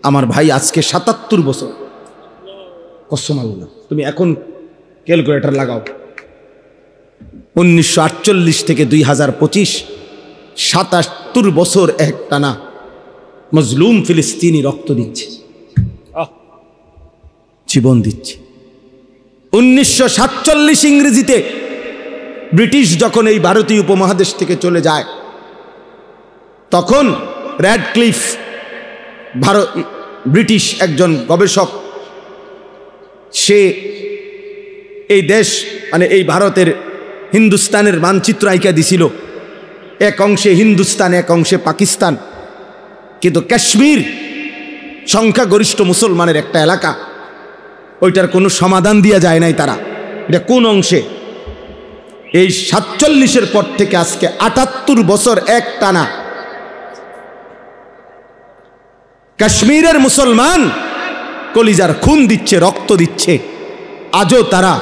আমার ভাই, আজকে 77 বছর। কসম আল্লাহ, তুমি এখন ক্যালকুলেটর লাগাও, 1948 থেকে 2025, 77 বছর একটানা মজলুম ফিলিস্তিনি রক্ত দিচ্ছে, জীবন দিচ্ছে। 1947 ইংরেজিতে ব্রিটিশ যখন এই ভারতীয় উপমহাদেশ থেকে চলে যায়, তখন র্যাডক্লিফ ব্রিটিশ একজন গবেষক, সে এই দেশ মানে এই ভারতের হিন্দুস্তানের মানচিত্র আঁকা দিছিল। এক অংশে হিন্দুস্তান, এক অংশে পাকিস্তান, কিন্তু কাশ্মীর সংখ্যাগরিষ্ঠ মুসলমানের একটা এলাকা, ওইটার কোনো সমাধান দিয়া যায় নাই তারা, এটা কোন অংশে। এই 47-এর পর থেকে আজকে 78 বছর এক টানা কাশ্মীরের মুসলমান কলিজার খুন দিচ্ছে, রক্ত দিচ্ছে, আজও তারা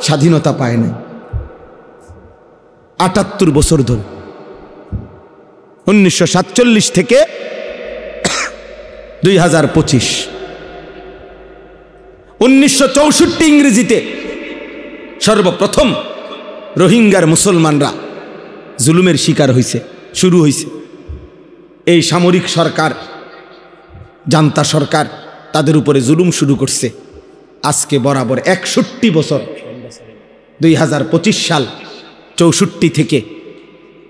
স্বাধীনতা পায় নাই। 78 বছর ধরে, 1947 থেকে 2025। 1964 ইংরেজিতে সর্বপ্রথম রোহিঙ্গার মুসলমানরা জুলুমের শিকার হয়েছে, শুরু হয়েছে। এই সামরিক সরকার, জান্তা সরকার তাদের উপরে জুলুম শুরু করছে। আজকে বরাবর 61 বছর, 2025 সাল 64 থেকে।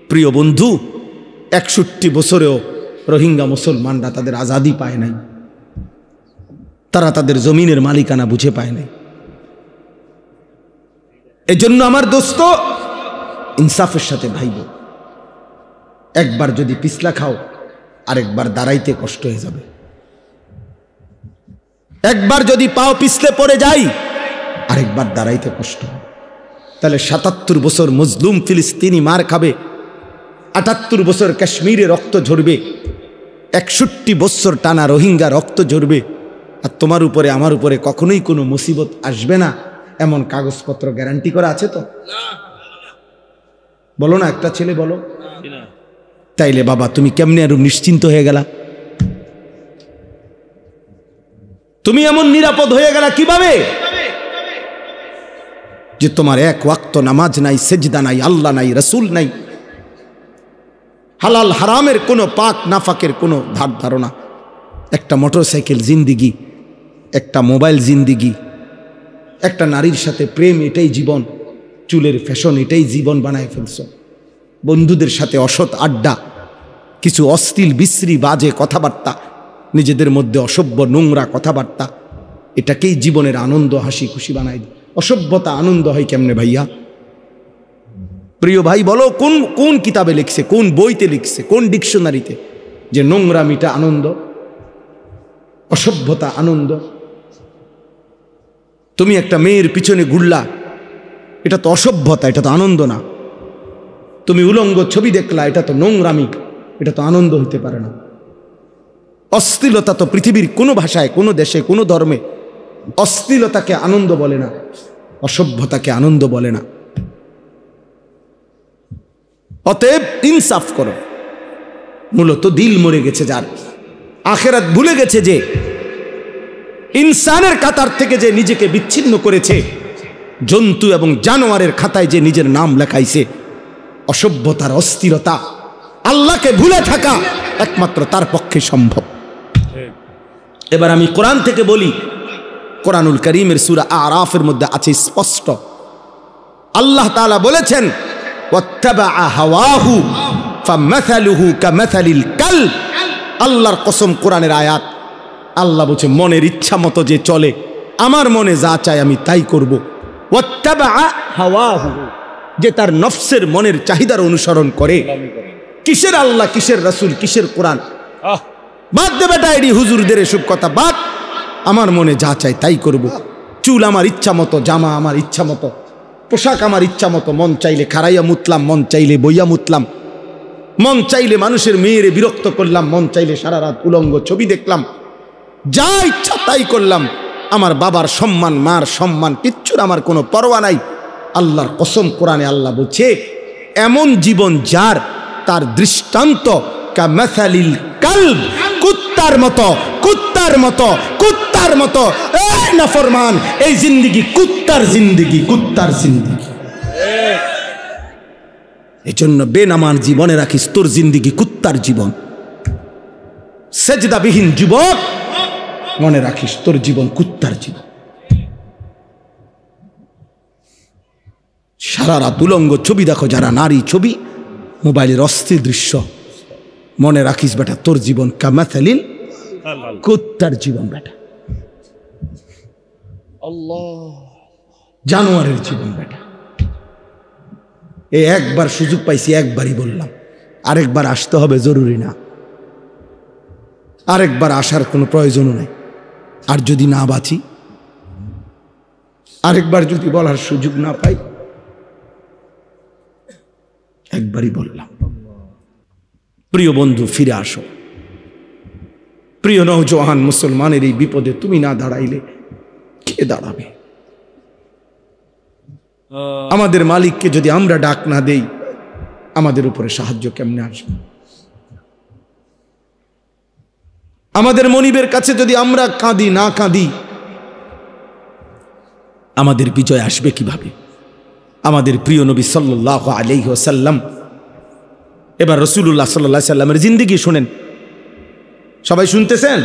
প্রিয় বন্ধু, 61 বছরেও রোহিঙ্গা মুসলমানরা তাদের আজাদি পায় নাই, তারা তাদের জমিনের মালিকানা বুঝে পায় নাই। এজন্য আমার দোস্ত, ইনসাফের সাথে ভাইব। একবার যদি পিছলা খাও, আরেকবার দাঁড়াইতে কষ্ট হয়ে যাবে। একবার যদি পাও পিছলে পড়ে যাই, আরেকবার দাঁড়াইতে কষ্ট। তাহলে 77 বছর মজলুম ফিলিস্তিনি মার খাবে, 78 বছর কাশ্মীরে রক্ত ঝরবে, 61 বছর টানা রোহিঙ্গা রক্ত ঝরবে, আর তোমার উপরে আমার উপরে কখনোই কোনো মুসিবত আসবে না, এমন কাগজপত্র গ্যারান্টি করা আছে তো? বলো না, একটা ছেলে বলো। তাইলে বাবা তুমি কেমনে আরো নিশ্চিন্ত হয়ে গেলা? তুমি এমন নিরাপদ হয়ে গেলা কিভাবে যে তোমার এক ওয়াক্ত নামাজ নাই, সেজদা নাই, আল্লাহ নাই, রসুল নাই, হালাল হারামের কোনো পাক নাফাকের কোনো ধার ধারণা, একটা মোটরসাইকেল জিন্দিগি, একটা মোবাইল জিন্দিগি, একটা নারীর সাথে প্রেম, এটাই জীবন, চুলের ফ্যাশন, এটাই জীবন বানায় ফেলছো, বন্ধুদের সাথে অসৎ আড্ডা, কিছু অশ্লীল বিশ্রী বাজে কথাবার্তা, নিজেদের মধ্যে অসভ্য নোংরা কথাবার্তা, এটাকেই জীবনের আনন্দ, হাসি খুশি বানাই দিই। অসভ্যতা আনন্দ হয় কেমনে ভাইয়া? প্রিয় ভাই বলো, কোন কোন কিতাবে লিখছে, কোন বইতে লিখছে, কোন ডিকশনারিতে যে নোংরামিটা আনন্দ, অসভ্যতা আনন্দ? তুমি একটা মেয়ের পিছনে ঘুরলা, এটা তো অসভ্যতা, এটা তো আনন্দ না। তুমি উলঙ্গ ছবি দেখলা, এটা তো নোংরামি, এটা তো আনন্দ হইতে পারে না। অশ্লীলতা তো পৃথিবীর কোনো ভাষায়, কোনো দেশে, কোনো ধর্মে অশ্লীলতাকে আনন্দ বলে না, অসভ্যতাকে আনন্দ বলে না। অতএব ইনসাফ করো। মূলত দিল মরে গেছে যার, আখেরাত ভুলে গেছে যে, ইনসানের কাতার থেকে যে নিজেকে বিচ্ছিন্ন করেছে, জন্তু এবং জানোয়ারের খাতায় যে নিজের নাম লেখাইছে, অসভ্যতার অস্থিরতা, আল্লাহকে ভুলে থাকা একমাত্র তার পক্ষে সম্ভব। এবার আমি কোরআন থেকে বলি, কোরআনুল কারীমের সূরা আরাফের মধ্যে আছে স্পষ্ট, আল্লাহ তাআলা বলেছেন ওয়াত্তাবাআ হাওয়াহু ফামাসালুহু কামাসালিল কালব। আল্লাহর কসম, কোরআনের আয়াত। আল্লাহ বলছে মনের ইচ্ছা মতো যে চলে, আমার মনে যা চায় আমি তাই করব। ওয়াত্তাবাআ হাওয়াহু, যে তার নফসের মনের চাহিদার অনুসরণ করে। কিসের আল্লাহ, কিসের রাসূল, কিসের কোরআন? বাদ দে বেটা এডি হুজুরদের এসব কথা বাদ। আমার মনে যা চাই তাই করব। চুল আমার ইচ্ছা মতো, জামা আমার ইচ্ছা মতো, পোশাক আমার ইচ্ছা মতো, মন চাইলে খাড়াইয়া মুতলাম, মন চাইলে বইয়া মুতলাম, মন চাইলে মানুষের মেয়েরে বিরক্ত করলাম, মন চাইলে সারা রাত উলঙ্গ ছবি দেখলাম, যা ইচ্ছা তাই করলাম। আমার বাবার সম্মান, মার সম্মান, কিচ্ছুর আমার কোনো পরোয়া নাই। আল্লাহর কসম, কোরআনে আল্লাহ বলছে এমন জীবন যার, তার দৃষ্টান্ত কামাসালিল কালব, কুত্তার মতো, কুত্তার মতো, কুত্তার মতো। এই নাফরমান, এই জিন্দেগি কুত্তার জিন্দেগি, কুত্তার জিন্দেগি। এজন্য বেনামান জীবনে রাখিস, তোর জিন্দেগি কুত্তার জীবন। সেজদাবিহীন যুবক, মনে রাখিস তোর জীবন কুত্তার জীবন। সারা রাত উলঙ্গ ছবি দেখো যারা, নারী ছবি, মোবাইলের অস্থির দৃশ্য, মনে রাখিস বেটা তোর জীবন কামাসালিল কুত্তার জীবন বেটা, জানোয়ারের জীবন বেটা। এই একবার সুযোগ পাইছি, একবারই বললাম, আরেকবার আসতে হবে জরুরি না, আরেকবার আসার কোনো প্রয়োজনও নাই। আর যদি না বাঁচি, আরেকবার যদি বলার সুযোগ না পাই, একবারই বললাম। প্রিয় বন্ধু, ফিরে আসো। প্রিয় নওজওয়ান মুসলমানের এই বিপদে তুমি না দাঁড়াইলে কে দাঁড়াবে? আমাদের মালিককে যদি আমরা ডাক না দেই, আমাদের উপরে সাহায্য কেমনে আসবে? আমাদের মনিবের কাছে যদি আমরা কাঁদি না কাঁদি, আমাদের বিজয় আসবে কিভাবে? আমাদের প্রিয় নবী সাল্লাল্লাহু আলাইহি ওয়াসাল্লাম, এবার রাসূলুল্লাহ সাল্লাল্লাহু আলাইহি ওয়াসাল্লামের জিন্দেগি শুনেন। সবাই শুনতেছেন?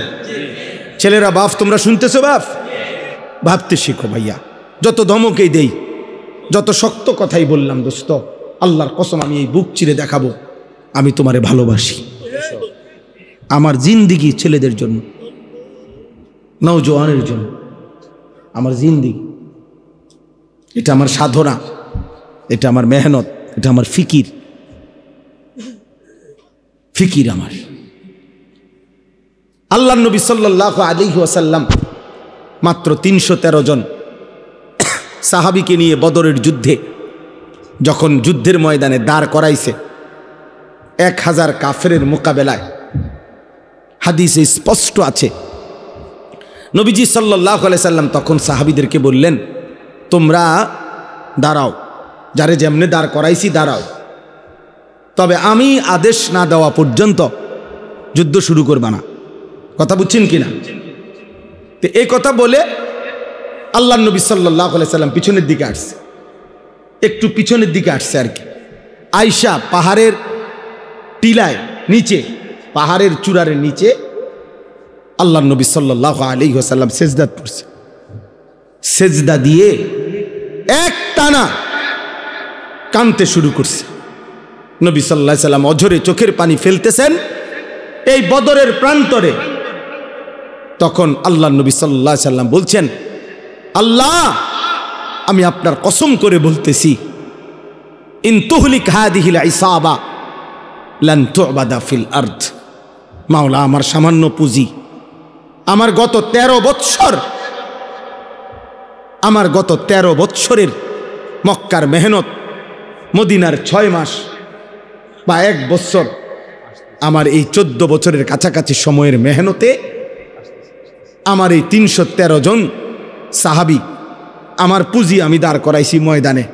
ছেলেরা, বাপ তোমরা শুনতেছো? বাপ ভাবতে শিখো ভাইয়া। যত ধমকেই দেই, যত শক্ত কথাই বললাম, দোস্ত আল্লাহর কসম আমি এই বুক চিরে দেখাবো আমি তোমারে ভালোবাসি। আমার জিন্দেগি ছেলেদের জন্য, নওজওয়ানের জন্য, আমার জিন্দেগি, এটা আমার সাধনা, এটা আমার মেহনত, এটা আমার ফিকির, ফিকির আমার। আল্লাহর নবী সাল্লাল্লাহু আলাইহি ওয়াসাল্লাম মাত্র 313 জন সাহাবীকে নিয়ে বদরের যুদ্ধে যখন যুদ্ধের ময়দানে দাঁড় করাইছে 1000 কাফেরের মোকাবেলায়, হাদিসে স্পষ্ট আছে নবীজি সাল্লাল্লাহু আলাইহি সাল্লাম তখন সাহাবীদেরকে বললেন, তোমরা দাঁড়াও, যারে যেমনে দাঁড় করাইছি দাঁড়াও, তবে আমি আদেশ না দেওয়া পর্যন্ত যুদ্ধ শুরু করবা না। কথা বুঝছেন কিনা? তো এই কথা বলে আল্লাহর নবী সাল্লাল্লাহু আলাইহি সাল্লাম পিছনের দিকে আসছে, একটু পিছনের দিকে আসছে আর কি। আয়েশা পাহাড়ের টিলায় নিচে, পাহাড়ের চূড়ার নিচে আল্লাহর নবী সাল্লাল্লাহু আলাইহি ওয়াসাল্লাম সেজদা করছে। সেজদা দিয়ে এক টানা কাঁদতে শুরু করছে। নবী সাল্লাল্লাহু আলাইহি সাল্লাম অঝরে চোখের পানি ফেলতেছেন এই বদরের প্রান্তরে। তখন আল্লাহর নবী সাল্লাল্লাহু আলাইহি সাল্লাম বলছেন, আল্লাহ আমি আপনার কসম করে বলতেছি, ইন তুহলিক হাদিহিল ইসাবা লান তু'বাদা ফিল আরদ। মাওলা, আমার সামান্য পুঁজি, আমার গত 13 বৎসর, আমার গত 13 বৎসরের মক্কার মেহনত, মদিনার 6 মাস বা 1 বছর, আমার এই 14 বছরের কাছাকাছি সময়ের মেহনতে আমার এই 313 জন সাহাবী, আমার পুঁজি আমি দাঁড় করাইছি ময়দানে।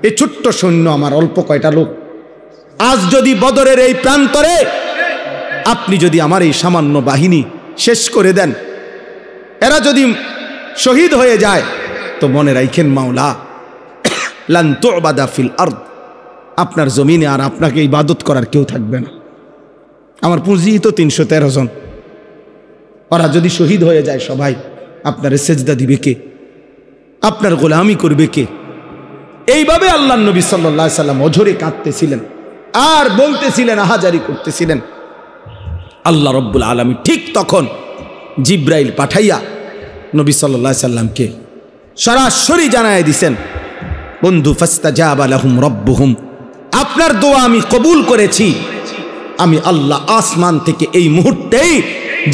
এই ছোট্ট সৈন্য আমার অল্প কয়টা লোক। আজ যদি বদরের এই প্রান্তরে আপনি যদি আমার এই সামান্য বাহিনী শেষ করে দেন, এরা যদি শহীদ হয়ে যায়, তো মনে রাখেন মাওলা লান তুবাদা ফিল আরদ, আপনার জমিনে আর আপনাকে ইবাদত করার কেউ থাকবে না। আমার পুঁজি তো 313 জন, ওরা যদি শহীদ হয়ে যায় সবাই, আপনার সেজদা দিবে কে? আপনার গোলামি করবে কে? এইভাবে আল্লাহ নবী সাল্লাল্লাহু আলাইহি সাল্লাম অঝরে কাঁদতেছিলেন আর বলতেছিলেন, আহাজারি করতেছিলেন। আল্লাহ রব্বুল আলামিন ঠিক তখন জিব্রাইল পাঠাইয়া নবী সাল্লাল্লাহু আলাইহি সাল্লামকে সরাসরি জানায় দিছেন, বন্ধু ফাস্তাজাবা লাহুম রব্বুহুম, আপনার দোয়া আমি কবুল করেছি। আমি আল্লাহ আসমান থেকে এই মুহূর্তেই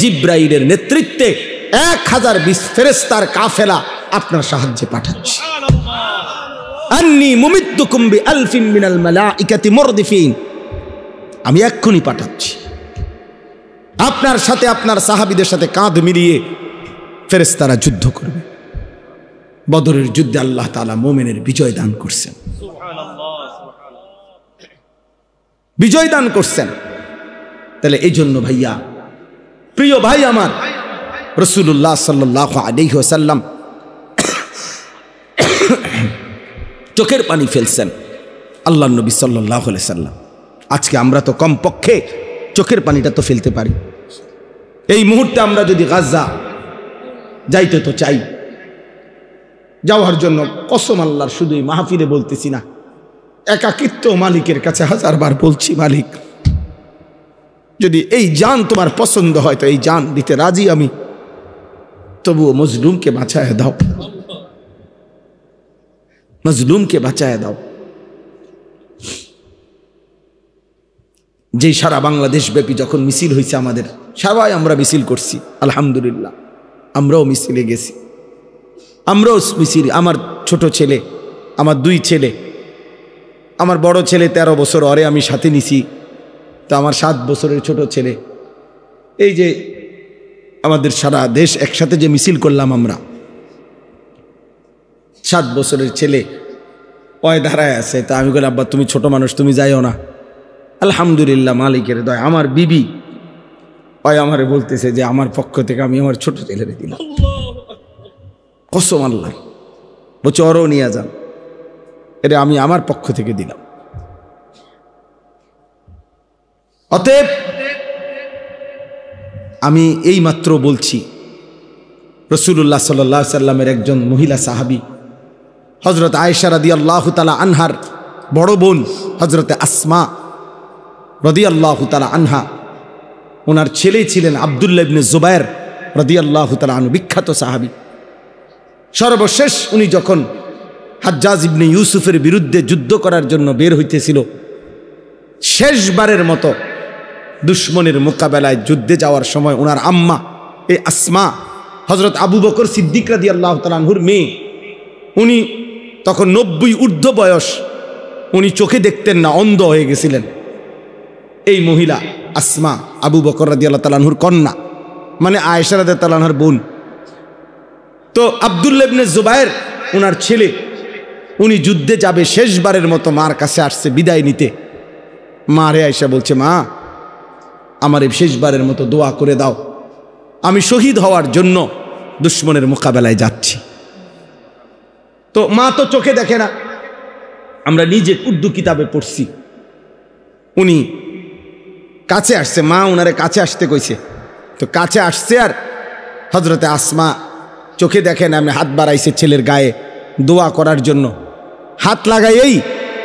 জিব্রাইলের নেতৃত্বে 1020 ফেরেশতার কাফেলা আপনার সাহায্যে পাঠাচ্ছি। আন্নী মুমিদ্দুকুম বিআলফিন মিনাল মালাইকাতি মুরদিফিন, আমি এক্ষুনি পাঠাচ্ছি। আপনার সাথে আপনার সাহাবীদের সাথে কাঁধ মিলিয়ে ফেরেশতারা যুদ্ধ করবে। বদরের যুদ্ধে আল্লাহ তাআলা মুমিনের বিজয় দান করছেন, বিজয় দান করছেন। তাহলে এই জন্য ভাইয়া, প্রিয় ভাই আমার, রাসূলুল্লাহ সাল্লাল্লাহু আলাইহি ওয়াসাল্লাম চোখের পানি ফেলছেন আল্লাহর নবী সাল্লাল্লাহু আলাইহি সাল্লাম। আজকে আমরা তো কমপক্ষে চোখের পানিটা তো ফেলতে পারি। এই মুহূর্তে আমরা যদি গাজা যাইতে তো চাই, যাওয়ার জন্য কসম আল্লাহর, শুধু এই মাহফিলে বলতেছি না, একাকিত্ব মালিকের কাছে 1000 বার বলছি, মালিক যদি এই জান তোমার পছন্দ হয় তো এই জান দিতে রাজি আমি, তবুও মজলুমকে বাঁচায় দাও, মজলুমকে বাঁচায় দাও। যে সারা বাংলাদেশ ব্যাপী যখন মিছিল হয়েছে, আমাদের সবাই আমরা মিছিল করছি, আলহামদুলিল্লাহ আমরাও মিছিলে গেছি, আমরাও মিছিল। আমার ছোট ছেলে, আমার 2 ছেলে, আমার বড় ছেলে 13 বছর, ওরে আমি সাথে নিছি। তো আমার 7 বছরের ছোট ছেলে, এই যে আমাদের সারা দেশ একসাথে যে মিছিল করলাম আমরা, 7 বছরের ছেলে ওই ধারায় আছে। তা আমি বলি, আব্বা তুমি ছোট মানুষ, তুমি যাইও না। আলহামদুলিল্লাহ মালিকের দয়া, আমার বিবি ওই আমারে বলতেছে যে আমার পক্ষ থেকে আমি আমার ছোট ছেলেরে দিলাম, কসম আল্লাহ, বলছে ওরও নিয়ে যান, এটা আমি আমার পক্ষ থেকে দিলাম। অতএব আমি এই মাত্র বলছি, রাসূলুল্লাহ সাল্লাল্লাহু আলাইহি সাল্লামের একজন মহিলা সাহাবী হযরত আয়েশা রাদিয়াল্লাহু তাআলা আনহার বড় বোন হযরত আসমা রাদিয়াল্লাহু তাআলা আনহা, ওনার ছেলে ছিলেন আব্দুল্লাহ ইবনে জুবায়ের রাদিয়াল্লাহু তাআলা আনহু, বিখ্যাত সাহাবী। সর্বশেষ উনি যখন হাজ্জাজ ইবনে ইউসুফের বিরুদ্ধে যুদ্ধ করার জন্য বের হইতেছিল, শেষবারের মতো দুশ্মনের মোকাবেলায় যুদ্ধে যাওয়ার সময় ওনার আম্মা এই আসমা হযরত আবু বকর সিদ্দিক রাদিয়াল্লাহু তাআলা আনহুর মেয়ে, উনি তখন 90 ঊর্ধ্ব বয়স, উনি চোখে দেখতেন না, অন্ধ হয়ে গেছিলেন। এই মহিলা আসমা আবু বকর রাদিয়াল্লাহু তাআলা আনহুর কন্যা, মানে আয়েশা রাদিয়াল্লাহু তাআলা আনহার বোন। তো আব্দুল্লাহ ইবনে জুবায়ের ওনার ছেলে, উনি যুদ্ধে যাবে, শেষবারের মতো মার কাছে আসছে বিদায় নিতে। মারে আয়েশা বলছে, মা আমার এই শেষবারের মতো দোয়া করে দাও, আমি শহীদ হওয়ার জন্য দুশ্মনের মোকাবেলায় যাচ্ছি। তো মা তো চোখে দেখে না, আমরা নিজে উর্দু কিতাবে পড়ছি। উনি কাছে আসছে, মা ওনারে কাছে আসতে কইছে, তো কাছে আসছে, আর হযরতে আসমা চোখে দেখে না, আমি হাত বাড়াইছে ছেলের গায়ে দোয়া করার জন্য, হাত লাগাইয়েই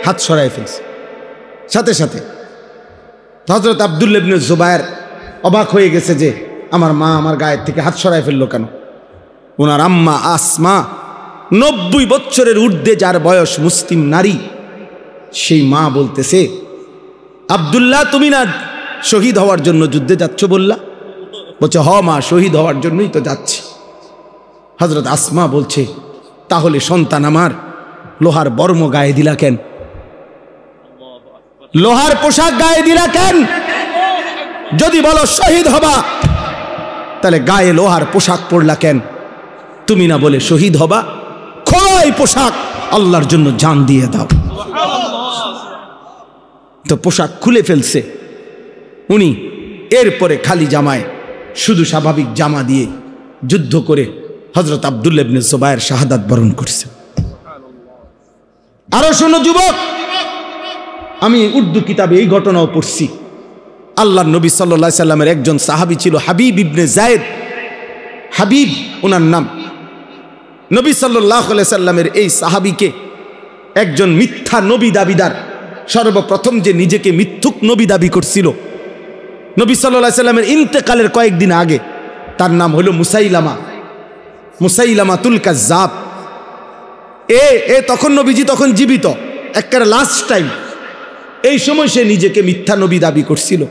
হাত সরাই ফেলছে সাথে সাথে। হযরত আব্দুল্লাহ ইবনে জুবায়ের অবাক হয়ে গেছে যে আমার মা আমার গায়ের থেকে হাত সরাই ফেললো কেন। ওনার আম্মা আসমা 90 বছরের ঊর্ধ্বে যার বয়স, মুসলিম নারী, সেই মা বলতেছে, আব্দুল্লাহ তুমি না শহীদ হওয়ার জন্য যুদ্ধে যাচ্ছ বললা? বলছে, হ মা, শহীদ হওয়ার জন্যই তো যাচ্ছি। হযরত আসমা বলছে, তাহলে সন্তান আমার লোহার বর্ম গায়ে দিলা কেন? লোহার পোশাক গায়ে দিলা কেন? যদি বলো শহীদ হবা, তাহলে গায়ে লোহার পোশাক পরলা কেন? তুমি না বলে শহীদ হবা, খোলো এই পোশাক, আল্লাহর জন্য জান দিয়ে দাও। তো পোশাক খুলে ফেলছে উনি। এরপরে খালি জামায়, শুধু স্বাভাবিক জামা দিয়ে যুদ্ধ করে হযরত আব্দুল্লাহ ইবনে জুবায়ের শাহাদাত বরণ করছে। আরো শোনো যুবক, আমি উর্দু কিতাবে এই ঘটনাও পড়ছি। আল্লাহর নবী সাল্লাল্লাহু আলাইহি সাল্লামের একজন সাহাবী ছিল হাবিব ইবনে যায়েদ, হাবিব ওনার নাম। নবী সাল্লাল্লাহু আলাইহি সাল্লামের এই সাহাবীকে একজন মিথ্যা নবী দাবিদার, সর্বপ্রথম যে নিজেকে মিথ্যুক নবী দাবি করছিল নবী সাল্লাল্লাহু আলাইহি সাল্লামের ইন্তেকালের কয়েকদিন আগে, তার নাম হলো মুসাইলামাতুল কাজ্জাব। তখন নবীজি তখন জীবিত, একেবারে লাস্ট টাইম। এই সময় সে নিজেকে মিথ্যা নবী দাবি করছিল।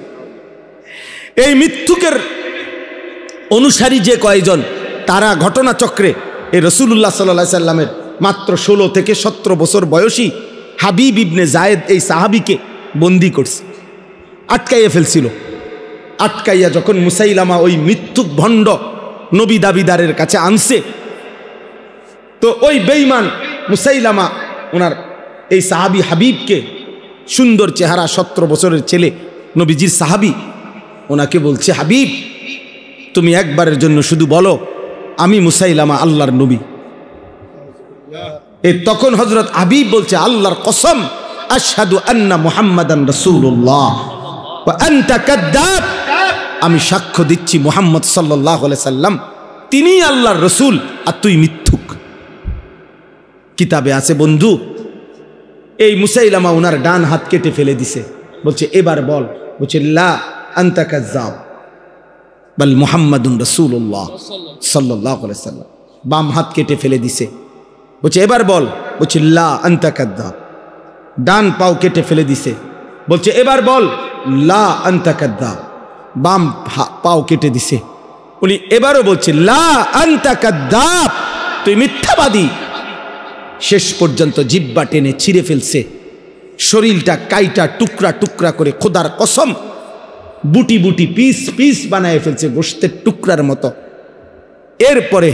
এই মিথ্যুকের অনুসারী যে কয়েকজন, তারা ঘটনাচক্রে এই রাসূলুল্লাহ সাল্লাল্লাহু আলাইহি সাল্লামের মাত্র 16 থেকে 17 বছর বয়সী হাবিব ইবনে যায়েদ এই সাহাবীকে বন্দী করছে, আটকাইয়া ফেলছিল। আটকাইয়া যখন মুসাইলামা ওই মিথ্যুক ভণ্ড নবী দাবিদারের কাছে আনছে, তো ওই বেঈমান মুসাইলামা ওনার এই সাহাবী হাবিবকে, সুন্দর চেহারা 17 বছরের ছেলে, নবীজির সাহাবী, ওনাকে বলছে, হাবিব তুমি একবারের জন্য শুধু বলো আমি মুসাইলামা আল্লাহর নবী। তখন হযরত হাবিব বলছে, আল্লাহর কসম, আশহাদু আন্না মুহাম্মাদান রাসূলুল্লাহ ওয়া আনতা কাদ্দাব, আমি সাক্ষ্য দিচ্ছি মুহাম্মদ সাল্লাল্লাহু আলাইহি সাল্লাম তিনি আল্লাহর রসুল আর তুই মিথ্যুক। কিতাবে আছে বন্ধু, এই মুসাইলামা উনার ডান হাত কেটে ফেলে দিছে, বলছে এবার বল, বলছে লা আনতা কাযযাব বাল মুহাম্মাদুন রাসূলুল্লাহ সাল্লাল্লাহু আলাইহি সাল্লাম। বাম হাত কেটে ফেলে দিছে, বলছে এবার বল, বলছে লা আনতা কাযযাব। ডান পাও কেটে ফেলে দিছে, বলছে এবার বল, লা আনতা কাযযাব। বাম পাও কেটে দিছে, উনি এবারও বলছে লা আনতা কাযযাব, তুই মিথ্যাবাদী। শেষ পর্যন্ত জিহ্বা টেনে ছিঁড়ে ফেলছে, শরীরটা কাইটা টুকরা টুকরা করে, খোদার কসম বুটি বুটি পিস পিস বানায় ফেলছে, গোশতের টুকরার মতো। এরপরে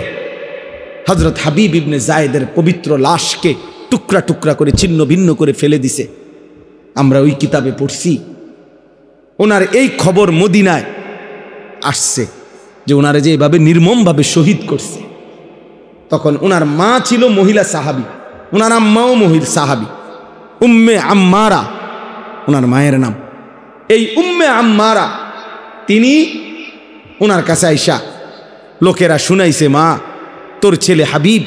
হযরত হাবিব ইবনে যায়েদের পবিত্র লাশকে টুকরা টুকরা করে ছিন্ন ভিন্ন করে ফেলে দিছে। আমরা ওই কিতাবে পড়ছি, ওনার এই খবর মদিনায় আসছে যে ওনারে যে এভাবে নির্মমভাবে শহীদ করছে। তখন ওনার মা ছিল মহিলা সাহাবী, ওনার আম্মাও মহিলা সাহাবী, উম্মে আম্মারা ওনার মায়ের নাম। এই উম্মে আম্মারা তিনি ওনার কাছে আইসা লোকেরা শুনাইছে, মা তোর ছেলে হাবিব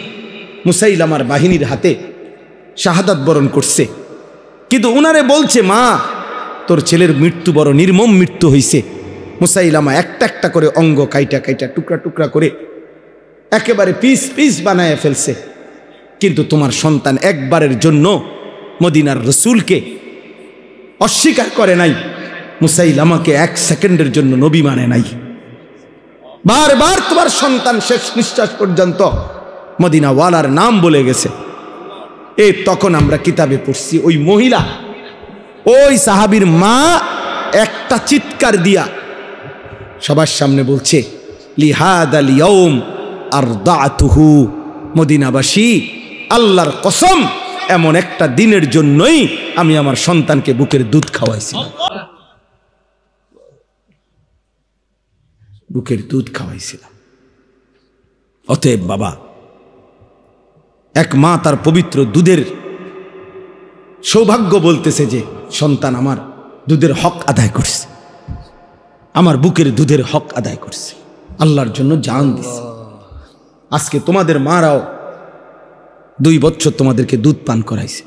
মুসাইলামার বাহিনীর হাতে শাহাদাত বরণ করছে, কিন্তু ওনারে বলছে, মা তোর ছেলের মৃত্যু বড় নির্মম মৃত্যু হইছে। মুসাইলামা একটা একটা করে অঙ্গ কাইটা কাইটা টুকরা টুকরা করে একেবারে পিস পিস বানায় ফেলছে, কিন্তু তোমার সন্তান একবারের জন্য মদিনার রসুলকে অস্বীকার করে নাই, মুসাইলামাকে 1 সেকেন্ডের জন্য নবী মানে নাই। বারবার তোমার সন্তান শেষ নিঃশ্বাস পর্যন্ত মদিনাওয়ালার নাম বলে গেছে। তখন আমরা কিতাবে পড়ছি, ওই মহিলা, ওই সাহাবীর মা একটা চিৎকার দিয়া সবার সামনে বলছে, লিহাদাল ইয়াউম আরদাতুহু, মদিনাবাসী আল্লাহর কসম এমন একটা দিনের জন্যই আমি আমার সন্তানকে বুকের দুধ খাওয়াইছিলাম, বুকের দুধ খাওয়াইছিলাম। অতএব বাবা, এক মা তার পবিত্র দুধের সৌভাগ্য বলতেছে যে সন্তান আমার দুধের হক আদায় করছে, আমার বুকের দুধের হক আদায় করছে, আল্লাহর জন্য জান দিছে। আজকে তোমাদের মারাও 2 বছর তোমাদেরকে দুধ পান করাইছে,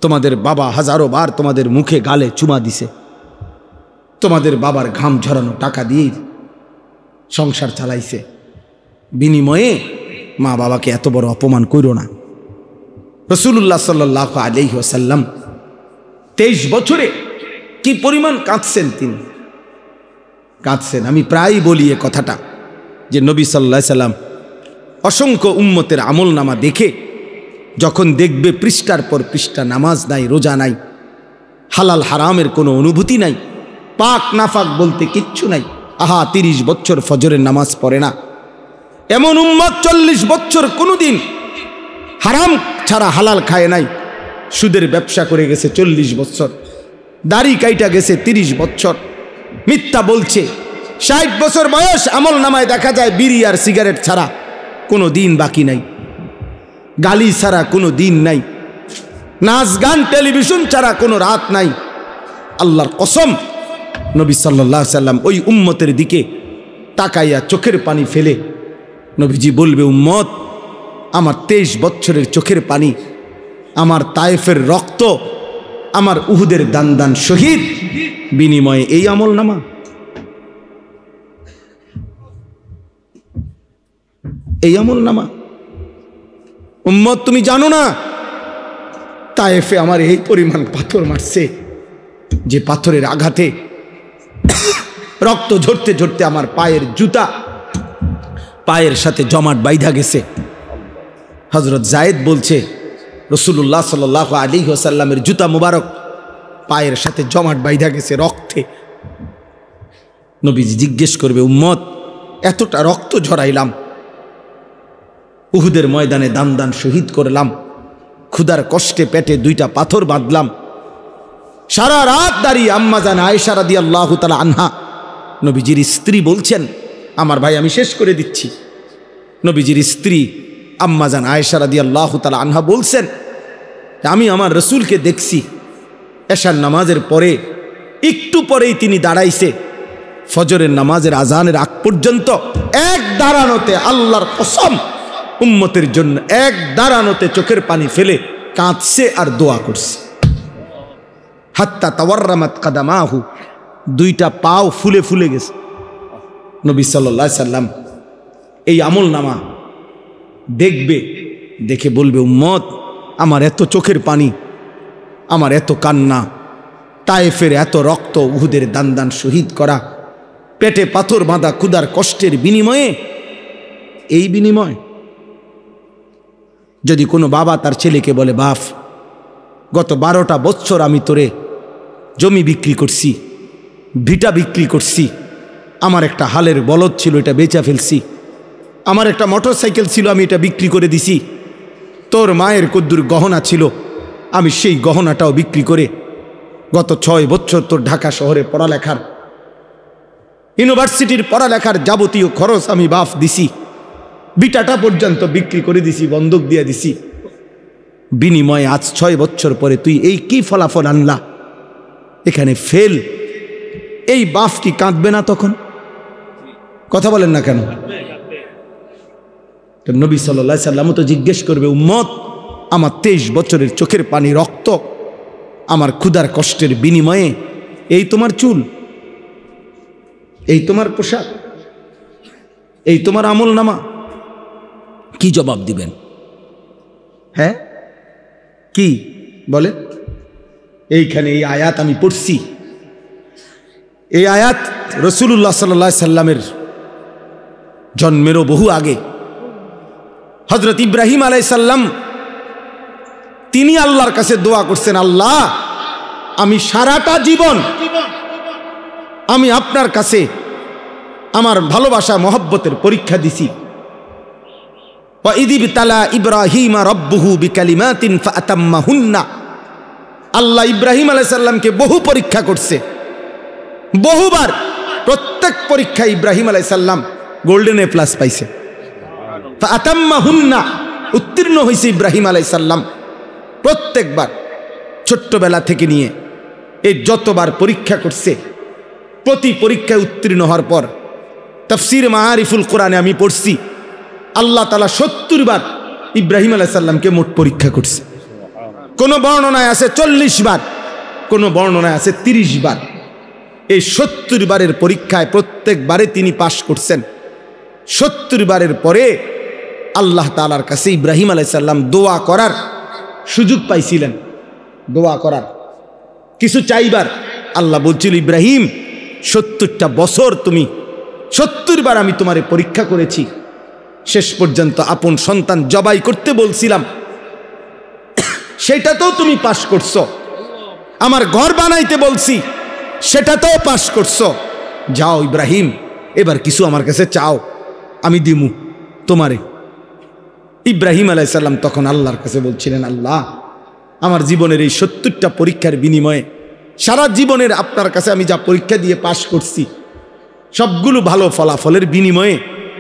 তোমাদের বাবা হাজারো বার তোমাদের মুখে গালে চুমা দিছে, তোমাদের বাবার ঘাম ঝরানো টাকা দিয়ে সংসার চালাইছে, বিনিময়ে মা বাবাকে এত বড় অপমান কইরো না। রাসূলুল্লাহ সাল্লাল্লাহু আলাইহি ওয়াসাল্লাম 23 বছরে কি পরিমাণ কাঁদছেন, তিনি কাঁদছেন। আমি প্রায় বলি এ কথাটা যে নবী সাল্লাল্লাহু আলাইহি সাল্লাম অসংখ্য উম্মতের আমল নামা দেখে যখন দেখবে পৃষ্ঠার পর পৃষ্ঠা নামাজ নাই, রোজা নাই, হালাল হারামের কোনো অনুভূতি নাই, পাক নাফাক বলতে কিচ্ছু নাই, আহা 30 বছর ফজরের নামাজ পড়ে না, এমন উম্মত 40 বছর কোনোদিন হারাম ছাড়া হালাল খায় নাই, সুদের ব্যবসা করে গেছে 40 বছর, দাড়ি কাইটা গেছে 30 বছর, মিথ্যা বলছে, 60 বছর বয়স, আমল নামায় দেখা যায় বিড়ি আর সিগারেট ছাড়া কোনো দিন বাকি নাই, গালি ছাড়া কোনো দিন নাই, নাচ গান টেলিভিশন ছাড়া কোনো রাত নাই। আল্লাহর কসম, নবী সাল্লাল্লাহু আলাইহি সাল্লাম ওই উম্মতের দিকে তাকাইয়া চোখের পানি ফেলে নবীজি বলবে, উম্মত, আমার 23 বছরের চোখের পানি, আমার তায়েফের রক্ত, আমার উহুদের দান দান শহীদ বিনিময়ে এই আমল নামা। এই আমল নামা। উম্মত, তুমি জানো না তায়েফে আমার এই পরিমাণ পাথর মারছে, যে পাথরের আঘাতে রক্ত ঝরতে ঝরতে আমার পায়ের জুতা পায়ের সাথে জমাট বাইধা গেছে। হযরত যায়েদ বলছে, রাসূলুল্লাহ সাল্লাল্লাহু আলাইহি ওয়াসাল্লামের জুতা মুবারক পায়ের সাথে জমাট বাইধা গেছে রক্তে। নবীজি জিজ্ঞেস করবে, উম্মত, এতটা রক্ত ঝরাইলাম, উহুদের ময়দানে দান দান শহীদ করলাম, ক্ষুধার কষ্টে পেটে 2টা পাথর বাঁধলাম, সারা রাত দাঁড়িয়ে আম্মাজান আয়েশা রাদিয়াল্লাহু তাআলা আনহা, নবীজির স্ত্রী বলছেন, আমার ভাই আমি শেষ করে দিচ্ছি, নবীজির স্ত্রী আম্মাজান আয়েশা রাদিয়াল্লাহু তাআলা আনহা বলছেন, আমি আমার রসুলকে দেখছি এশার নামাজের পরে একটু পরেই তিনি দাঁড়াইছে, ফজরের নামাজের আজানের আগ পর্যন্ত এক দাঁড়ানোতে, আল্লাহর কসম, উম্মতের জন্য এক দাঁড়ানোতে চোখের পানি ফেলে কাঁদছে আর দোয়া করছে। হাত্তা তাওয়াররামাত কাদামাহু, 2টা পাও ফুলে ফুলে গেছে। নবী সাল্লাল্লাহু আলাইহি সাল্লাম এই আমল নামা দেখবে, দেখে বলবে, উম্মত, আমার এত চোখের পানি, আমার এত কান্না, তায়েফের এত রক্ত, উহুদের দান দান শহীদ করা, পেটে পাথর বাঁধা, ক্ষুধার কষ্টের বিনিময়ে, এই বিনিময় যদি কোনো বাবা তার ছেলেকে বলে, বাপ, গত 12টা বছর আমি তোরে জমি বিক্রি করছি, ভিটা বিক্রি করছি, আমার একটা হালের বলদ ছিল, এটা বেচা ফেলছি, আমার একটা মোটরসাইকেল ছিল, আমি এটা বিক্রি করে দিছি, তোর মায়ের কদ্দুর গহনা ছিল, আমি সেই গহনাটাও বিক্রি করে গত 6 বছর তোর ঢাকা শহরে পড়ালেখার, ইউনিভার্সিটির পড়ালেখার যাবতীয় খরচ আমি বাপ দিছি, বিটাটা পর্যন্ত বিক্রি করে দিছি, বন্ধক দিয়ে দিছি, বিনিময়ে আজ 6 বছর পরে তুই এই কি ফলাফল আনলা, এখানে ফেল। এই বাপ কি কাঁদবে না তখন? কথা বলেন না কেন? নবী সাল্লাল্লাহু আলাইহি সাল্লাম তো জিজ্ঞেস করবে, উম্মত, আমার 23 বছরের চোখের পানি, রক্ত, আমার ক্ষুধার কষ্টের বিনিময়ে এই তোমার চুল, এই তোমার পোশাক, এই তোমার আমল নামা, কি জবাব দিবেন? হ্যাঁ, কি বলে? এইখানে এই আয়াত আমি পড়ছি, এই আয়াত রাসূলুল্লাহ সাল্লাল্লাহু আলাইহি সাল্লামের জন্মেরও বহু আগে হযরত ইব্রাহিম আলাইহিস সালাম তিনি আল্লাহর কাছে দোয়া করছেন, আল্লাহ, আমি সারাটা জীবন আমি আপনার কাছে আমার ভালোবাসা মহব্বতের পরীক্ষা দিছি। ওয়া ইযিবতালা ইব্রাহিমা রাব্বুহু বিকালিমাতিন ফাআতাম্মাহুন্না, আল্লাহ ইব্রাহিম আলাইহিস সালামকে বহু পরীক্ষা করছে, বহুবার, প্রত্যেক পরীক্ষায় ইব্রাহিম আলাইহিস সালাম গোল্ডেন এ প্লাস পাইছে, ফাআতাম্মাহুন্না, উত্তীর্ণ হয়েছে ইব্রাহিম আলাইহিস সালাম প্রত্যেকবার। ছোট্টবেলা থেকে নিয়ে এই যতবার পরীক্ষা করছে, প্রতি পরীক্ষায় উত্তীর্ণ হওয়ার পর তাফসীর মাআরিফুল কোরআনে আমি পড়ছি, আল্লাহ তাআলা 70 বার ইব্রাহিম আলাইহিস সালামকে মোট পরীক্ষা করছে। কোন বর্ণনায় আছে 40 বার, কোন বর্ণনায় আছে 30 বার। এই 70 বারের পরীক্ষায় প্রত্যেকবারে তিনি পাশ করছেন। 70 বারের পরে আল্লাহ তাআলার কাছে ইব্রাহিম আলাইহিস সালাম দোয়া করার সুযোগ পাইছিলেন, দোয়া করার, কিছু চাইবার। আল্লাহ বলছিল, ইব্রাহিম, 70টা বছর তুমি, 70 বার আমি তোমারে পরীক্ষা করেছি, শেষ পর্যন্ত আপন সন্তান জবাই করতে বলছিলাম, সেটাতেও তুমি পাশ করছো। আমার ঘর বানাইতে বলছি, সেটাতেও পাশ করছো। যাও ইব্রাহিম, এবার কিছু আমার কাছে চাও, আমি দিমু তোমারে। ইব্রাহিম আলাইহিস সালাম তখন আল্লাহর কাছে বলছিলেন, আল্লাহ, আমার জীবনের এই 70টা পরীক্ষার বিনিময়ে, সারা জীবনের আপনার কাছে আমি যা পরীক্ষা দিয়ে পাশ করছি, সবগুলো ভালো ফলাফলের বিনিময়ে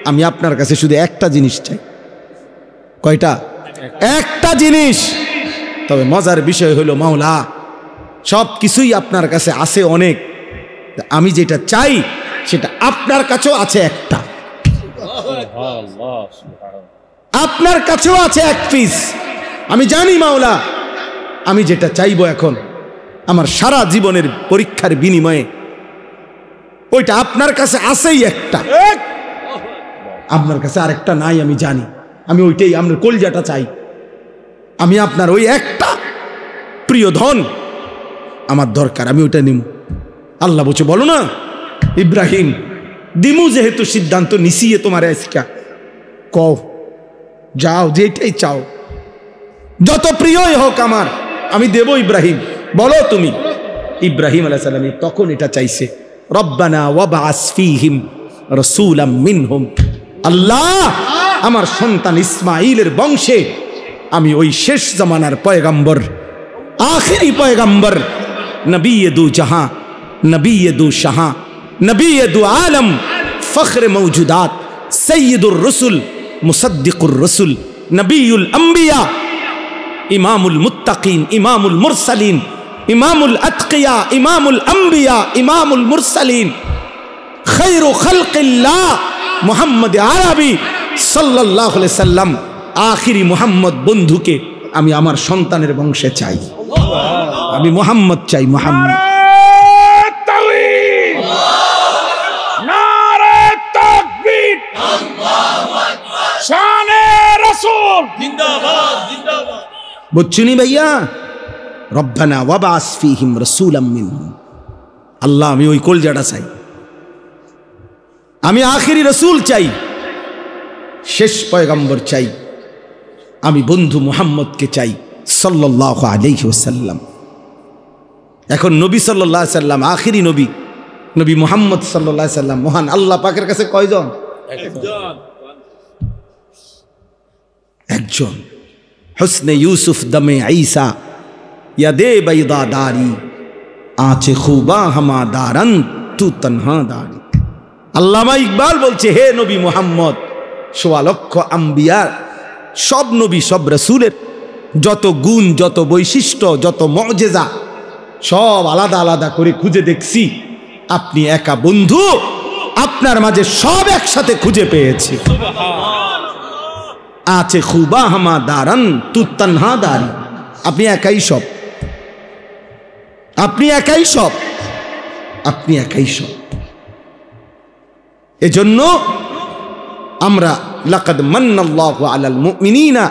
আমি আপনার কাছে শুধু একটা জিনিস চাই। কয়টা? একটা জিনিস। তবে মজার বিষয় হলো, মাওলা সব কিছুই আপনার কাছে আছে অনেক, আমি যেটা চাই সেটা আপনার কাছেও আছে একটা। আপনার কাছেও আছে এক পিস। আমি জানি মাওলা, আমি যেটা চাইবো এখন আমার সারা জীবনের পরীক্ষার বিনিময়ে, ওইটা আপনার কাছে আছেই একটা, আপনার কাছে আরেকটা নাই। আমি জানি, আমি ওইটাই, আপনার কলজাটা চাই। আমি আপনার ওই একটা প্রিয় ধন আমার দরকার, আমি ওইটা নিব। আল্লাহ বলছে, বলো না ইব্রাহিম, দিমু যেহেতু সিদ্ধান্ত নিছিয়ে তোমার আজকা, কও, যাও, যেটাই চাও, যত প্রিয়ই হোক আমার, আমি দেব ইব্রাহিম, বলো তুমি। ইব্রাহিম আলাইহিস সালাম তখন এটা চাইছে, রব্বানা ওয়াবআস ফীহিম রাসূলাম মিনহুম। আল্লাহ, আমার সন্তান ইসমাঈলের বংশে আমি ওই শেষ জামানার পয়গম্বর, আখিরি পয়গম্বর, নবী দু জাহাঁ, নবী দু শাহাঁ, নবী দু আলম, ফখরে মৌজুদাত, সৈয়দুর রসুল, মুসদ্দিকুর রসুল, নবীউল আম্বিয়া, ইমামুল মুত্তাকিন, ইমামুল মুরসালিন, ইমামুল আতকিয়া, ইমামুল আম্বিয়া, ইমামুল মুরসালিন, খৈরু খলকিল্লাহ মুহাম্মদ আরবি সাল্লাল্লাহু আলাইহি সাল্লাম, আখিরি মুহাম্মদ বন্ধুকে আমি আমার সন্তানের বংশে চাই। আমি মুহাম্মদ চাই, মুহাম্মদ। বুঝছুনি ভাইয়া? রব্বানা ওয়াবআস ফীহিম রাসূলাম মিনহুম। আল্লাহ, আমি ওই কলজাটা চাই, আমি আখিরি রাসূল চাই, শেষ পয়গম্বর চাই, আমি বন্ধু মুহাম্মদকে চাই সাল্লাল্লাহু আলাইহি ওয়াসাল্লাম। এখন নবী সাল্লাল্লাহু আলাইহি সাল্লাম আখিরি নবী, নবী মুহাম্মদ সাল্লাল্লাহু আলাইহি সাল্লাম মহান আল্লাহ পাকের কাছে কয়জন? একজন। হুসনে ইউসুফ দমে ঈসা, ইয়াদে বাইদা দারি, আঁচে খুবা হামা দারন, তু তনহা দারি। আল্লামা ইকবাল বলছে, হে নবী মুহাম্মদ, ১৬ লক্ষ আম্বিয়ার, সব নবী সব রাসূলের যত গুণ, যত বৈশিষ্ট্য, যত মুআজিজা, সব আলাদা আলাদা করে খুঁজে দেখছি, আপনি একা বন্ধু, আপনার মাঝে সব একসাথে খুঁজে পেয়েছি। আছে খুবা হামা দারন, তু তনহা দারি। আপনি একাই সব, আপনি একাই সব, আপনি একাই সব। এজন্য আমরা লাকাদ মান্নাল্লাহু আলাল মুমিনিনা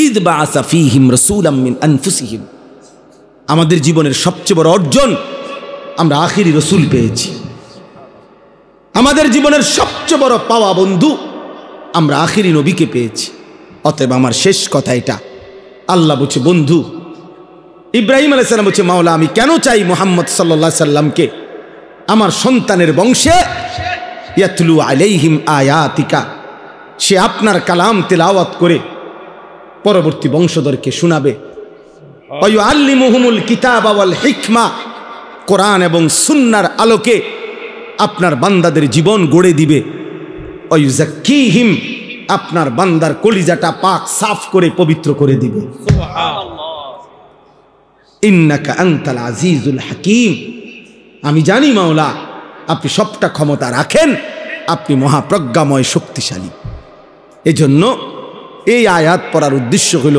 ইয বাআসা ফীহিম রাসূলাম মিন আনফুসিহিম। আমাদের জীবনের সবচেয়ে বড় অর্জন, আমরা আখিরি রাসূল পেয়েছি। আমাদের জীবনের সবচেয়ে বড় পাওয়া বন্ধু, আমরা আখিরি নবীকে পেয়েছি। অতএব আমার শেষ কথা এটা, আল্লাহ বলছে বন্ধু, ইব্রাহিম আলাইহিস সালাম বলছে, মাওলা, আমি কেন চাই মুহাম্মদ সাল্লাল্লাহু আলাইহি সাল্লামকে আমার সন্তানের বংশে, ইয়াতলু আলাইহিম আয়াতিকা, সে আপনার কালাম তেলাওয়াত করে পরবর্তী বংশধরকে শোনাবে। ওয়া ইউআল্লিমুহুমুল কিতাবা ওয়াল হিকমা, কোরআন এবং সুন্নাহর আলোকে আপনার বান্দাদের জীবন গড়ে দিবে। ওয়া ইউযাক্কিহিম, আপনার বান্দার কলিজাটা পাক সাফ করে পবিত্র করে দিবে। সুবহানাল্লাহ। ইন্নাকা আনতাল আজিজুল হাকীম। আমি জানি মাওলা, আপনি সবটা ক্ষমতা রাখেন, আপনি মহাপ্রজ্ঞাময়, শক্তিশালী। এজন্য এই আয়াত পড়ার উদ্দেশ্য হল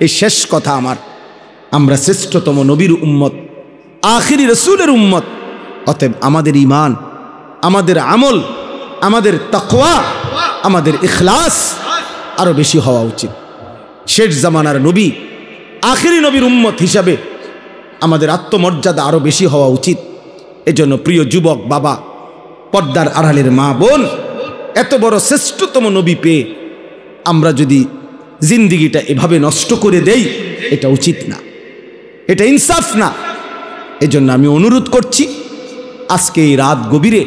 এই শেষ কথা আমার, আমরা শ্রেষ্ঠতম নবীর উম্মত, আখিরি রাসূলের উম্মত। অতএব আমাদের ঈমান, আমাদের আমল, আমাদের তাকওয়া, আমাদের ইখলাস আরো বেশি হওয়া উচিত। শেষ জামানার নবী, আখিরি নবীর উম্মত হিসাবে আমাদের আত্মমর্যাদা আরো বেশি হওয়া উচিত। এজন্য প্রিয় যুবক বাবা, পর্দার আড়ালের মা বোন, এত বড় শ্রেষ্ঠতম নবী পেয়ে আমরা যদি জিন্দিগিটা এভাবে নষ্ট করে দেই, এটা উচিত না, এটা ইনসাফ না। এজন্য আমি অনুরোধ করছি, আজকে এই রাত গভীরে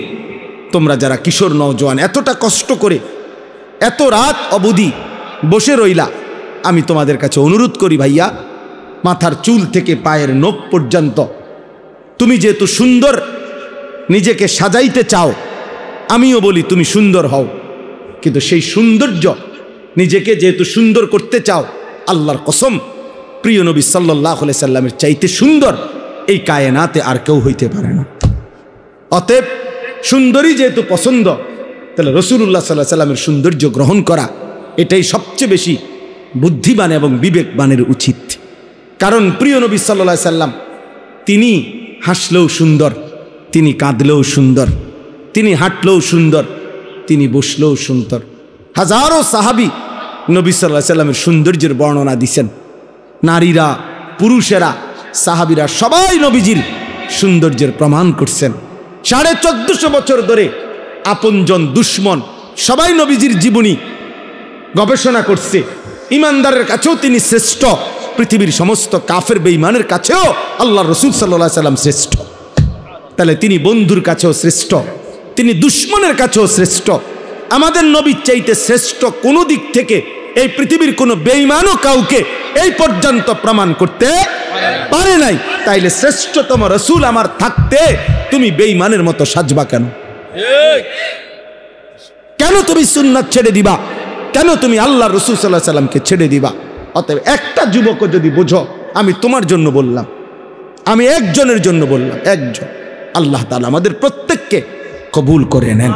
তোমরা যারা কিশোর নওজোয়ান এতটা কষ্ট করে এত রাত অবধি বসে রইলা, আমি তোমাদের কাছে অনুরোধ করি ভাইয়া, মাথার চুল থেকে পায়ের নখ পর্যন্ত তুমি যেহেতু সুন্দর নিজেকে সাজাইতে চাও, আমিও বলি তুমি সুন্দর হও, কিন্তু সেই সৌন্দর্য নিজেকে যেহেতু সুন্দর করতে চাও, আল্লাহর কসম প্রিয় নবী সাল্লাল্লাহু আলাইহি সাল্লামের চাইতে সুন্দর এই কায়নাতে আর কেউ হইতে পারে না। অতএব সুন্দরী যেহেতু পছন্দ, তাহলে রাসূলুল্লাহ সাল্লাল্লাহু আলাইহি সাল্লামের সৌন্দর্য গ্রহণ করা এটাই সবচেয়ে বেশি বুদ্ধিমান এবং বিবেকবানের উচিত। কারণ প্রিয় নবী সাল্লাল্লাহু আলাইহি সাল্লাম তিনি হাসলেও সুন্দর, তিনি কাঁদলেও সুন্দর, তিনি হাঁটলেও সুন্দর, তিনি বসলেও সুন্দর। হাজারো সাহাবী নবী সাল্লাল্লাহু আলাইহি সাল্লামের সৌন্দর্যের বর্ণনা দিছেন। নারীরা, পুরুষেরা, সাহাবীরা সবাই নবীজির সৌন্দর্যের প্রমাণ করছেন। 1450 বছর ধরে আপনজন দুশ্মন সবাই নবীজির জীবনী গবেষণা করছে। ইমানদারের কাছেও তিনি শ্রেষ্ঠ, পৃথিবীর সমস্ত কাফের বেঈমানের কাছেও আল্লাহর রাসূল সাল্লাল্লাহু আলাইহি সাল্লাম শ্রেষ্ঠ। তাহলে তিনি বন্ধুর কাছেও শ্রেষ্ঠ, তিনি দুশ্মনের কাছেও শ্রেষ্ঠ। আমাদের নবীর চাইতে শ্রেষ্ঠ কোনো দিক থেকে এই পৃথিবীর কোনো বেঈমানও কাউকে এই পর্যন্ত প্রমাণ করতে পারে নাই। তাইলে শ্রেষ্ঠতম রাসূল আমার থাকতে তুমি বেঈমানের মতো সাজবা কেন? কেন তুমি সুন্নাত ছেড়ে দিবা? কেন তুমি আল্লাহর রাসূল সাল্লাল্লাহু আলাইহি সাল্লামকে ছেড়ে দিবা? অতএব একটা যুবকও যদি বোঝো, আমি তোমার জন্য বললাম, আমি একজনের জন্য বললাম, একজন, আল্লাহ তাআলা আমাদের প্রত্যেককে কবুল করে নেন।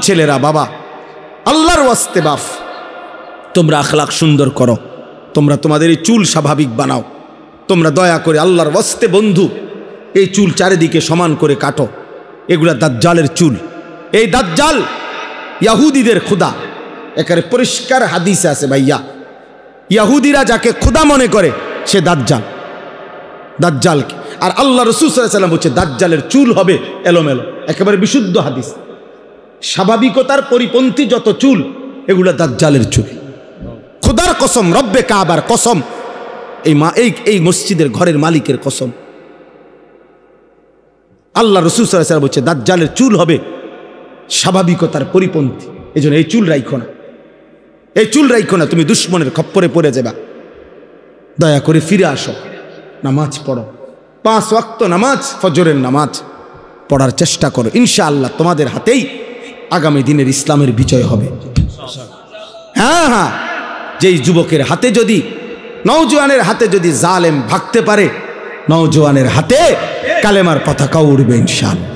ছেলেরা, বাবা, আল্লাহর ওয়াস্তে বাপ, তোমরা আখলাক সুন্দর করো, তোমরা তোমাদের এই চুল স্বাভাবিক বানাও, তোমরা দয়া করে আল্লাহর ওয়াস্তে বন্ধু এই চুল চারিদিকে সমান করে কাটো। এগুলা দাজ্জালের চুল। এই দাজ্জাল ইহুদিদের খোদা, একেবারে পরিষ্কার হাদিসে আছে ভাইয়া, ইহুদিরা যাকে খোদা মনে করে সে দাজ্জাল, দাজ্জালকে। আর আল্লাহ রাসূল সাল্লাল্লাহু আলাইহি সাল্লাম বলছে দাজ্জালের চুল হবে এলোমেলো, একেবারে বিশুদ্ধ হাদিস। স্বাভাবিকতার পরিপন্থী যত চুল এগুলা দাজ্জালের চুল। খোদার কসম, রব্বে কাবার কসম, এই মসজিদের ঘরের মালিকের কসম, আল্লাহ রাসূল সাল্লাল্লাহু আলাইহি ওয়াসাল্লাম বলছে দাজ্জালের চুল হবে স্বাভাবিকতার পরিপন্থী। এজন্য এই চুল রাখো না, এই চুল রাখো না, তুমি দুশ্মনের খপ্পরে পড়ে যাবা। দয়া করে ফিরে আসো, নামাজ পড়ো, 5 ওয়াক্ত নামাজ, ফজরের নামাজ পড়ার চেষ্টা করো। ইনশাআল্লাহ তোমাদের হাতেই আগামী দিনের ইসলামের বিজয় হবে। হ্যাঁ হ্যাঁ, যেই যুবকের হাতে যদি, নওজোয়ানের হাতে যদি জালেম ভাগতে পারে, নওজোয়ানের হাতে কালেমার পতাকা উড়বে ইনশাআল্লাহ।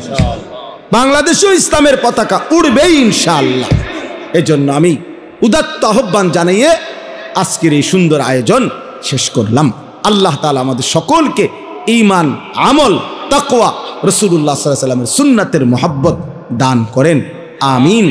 বাংলাদেশেও ইসলামের পতাকা উড়বেই ইনশাআল্লাহ। এজন্য আমি উদাত্ত আহ্বান জানিয়ে আজকের এই সুন্দর আয়োজন শেষ করলাম। আল্লাহ তাআলা আমাদের সকলকে ঈমান, আমল, তাকওয়া, রাসূলুল্লাহ সাল্লাল্লাহু আলাইহি ওয়াসাল্লামের সুন্নাতের মুহাব্বত দান করেন। আমিন।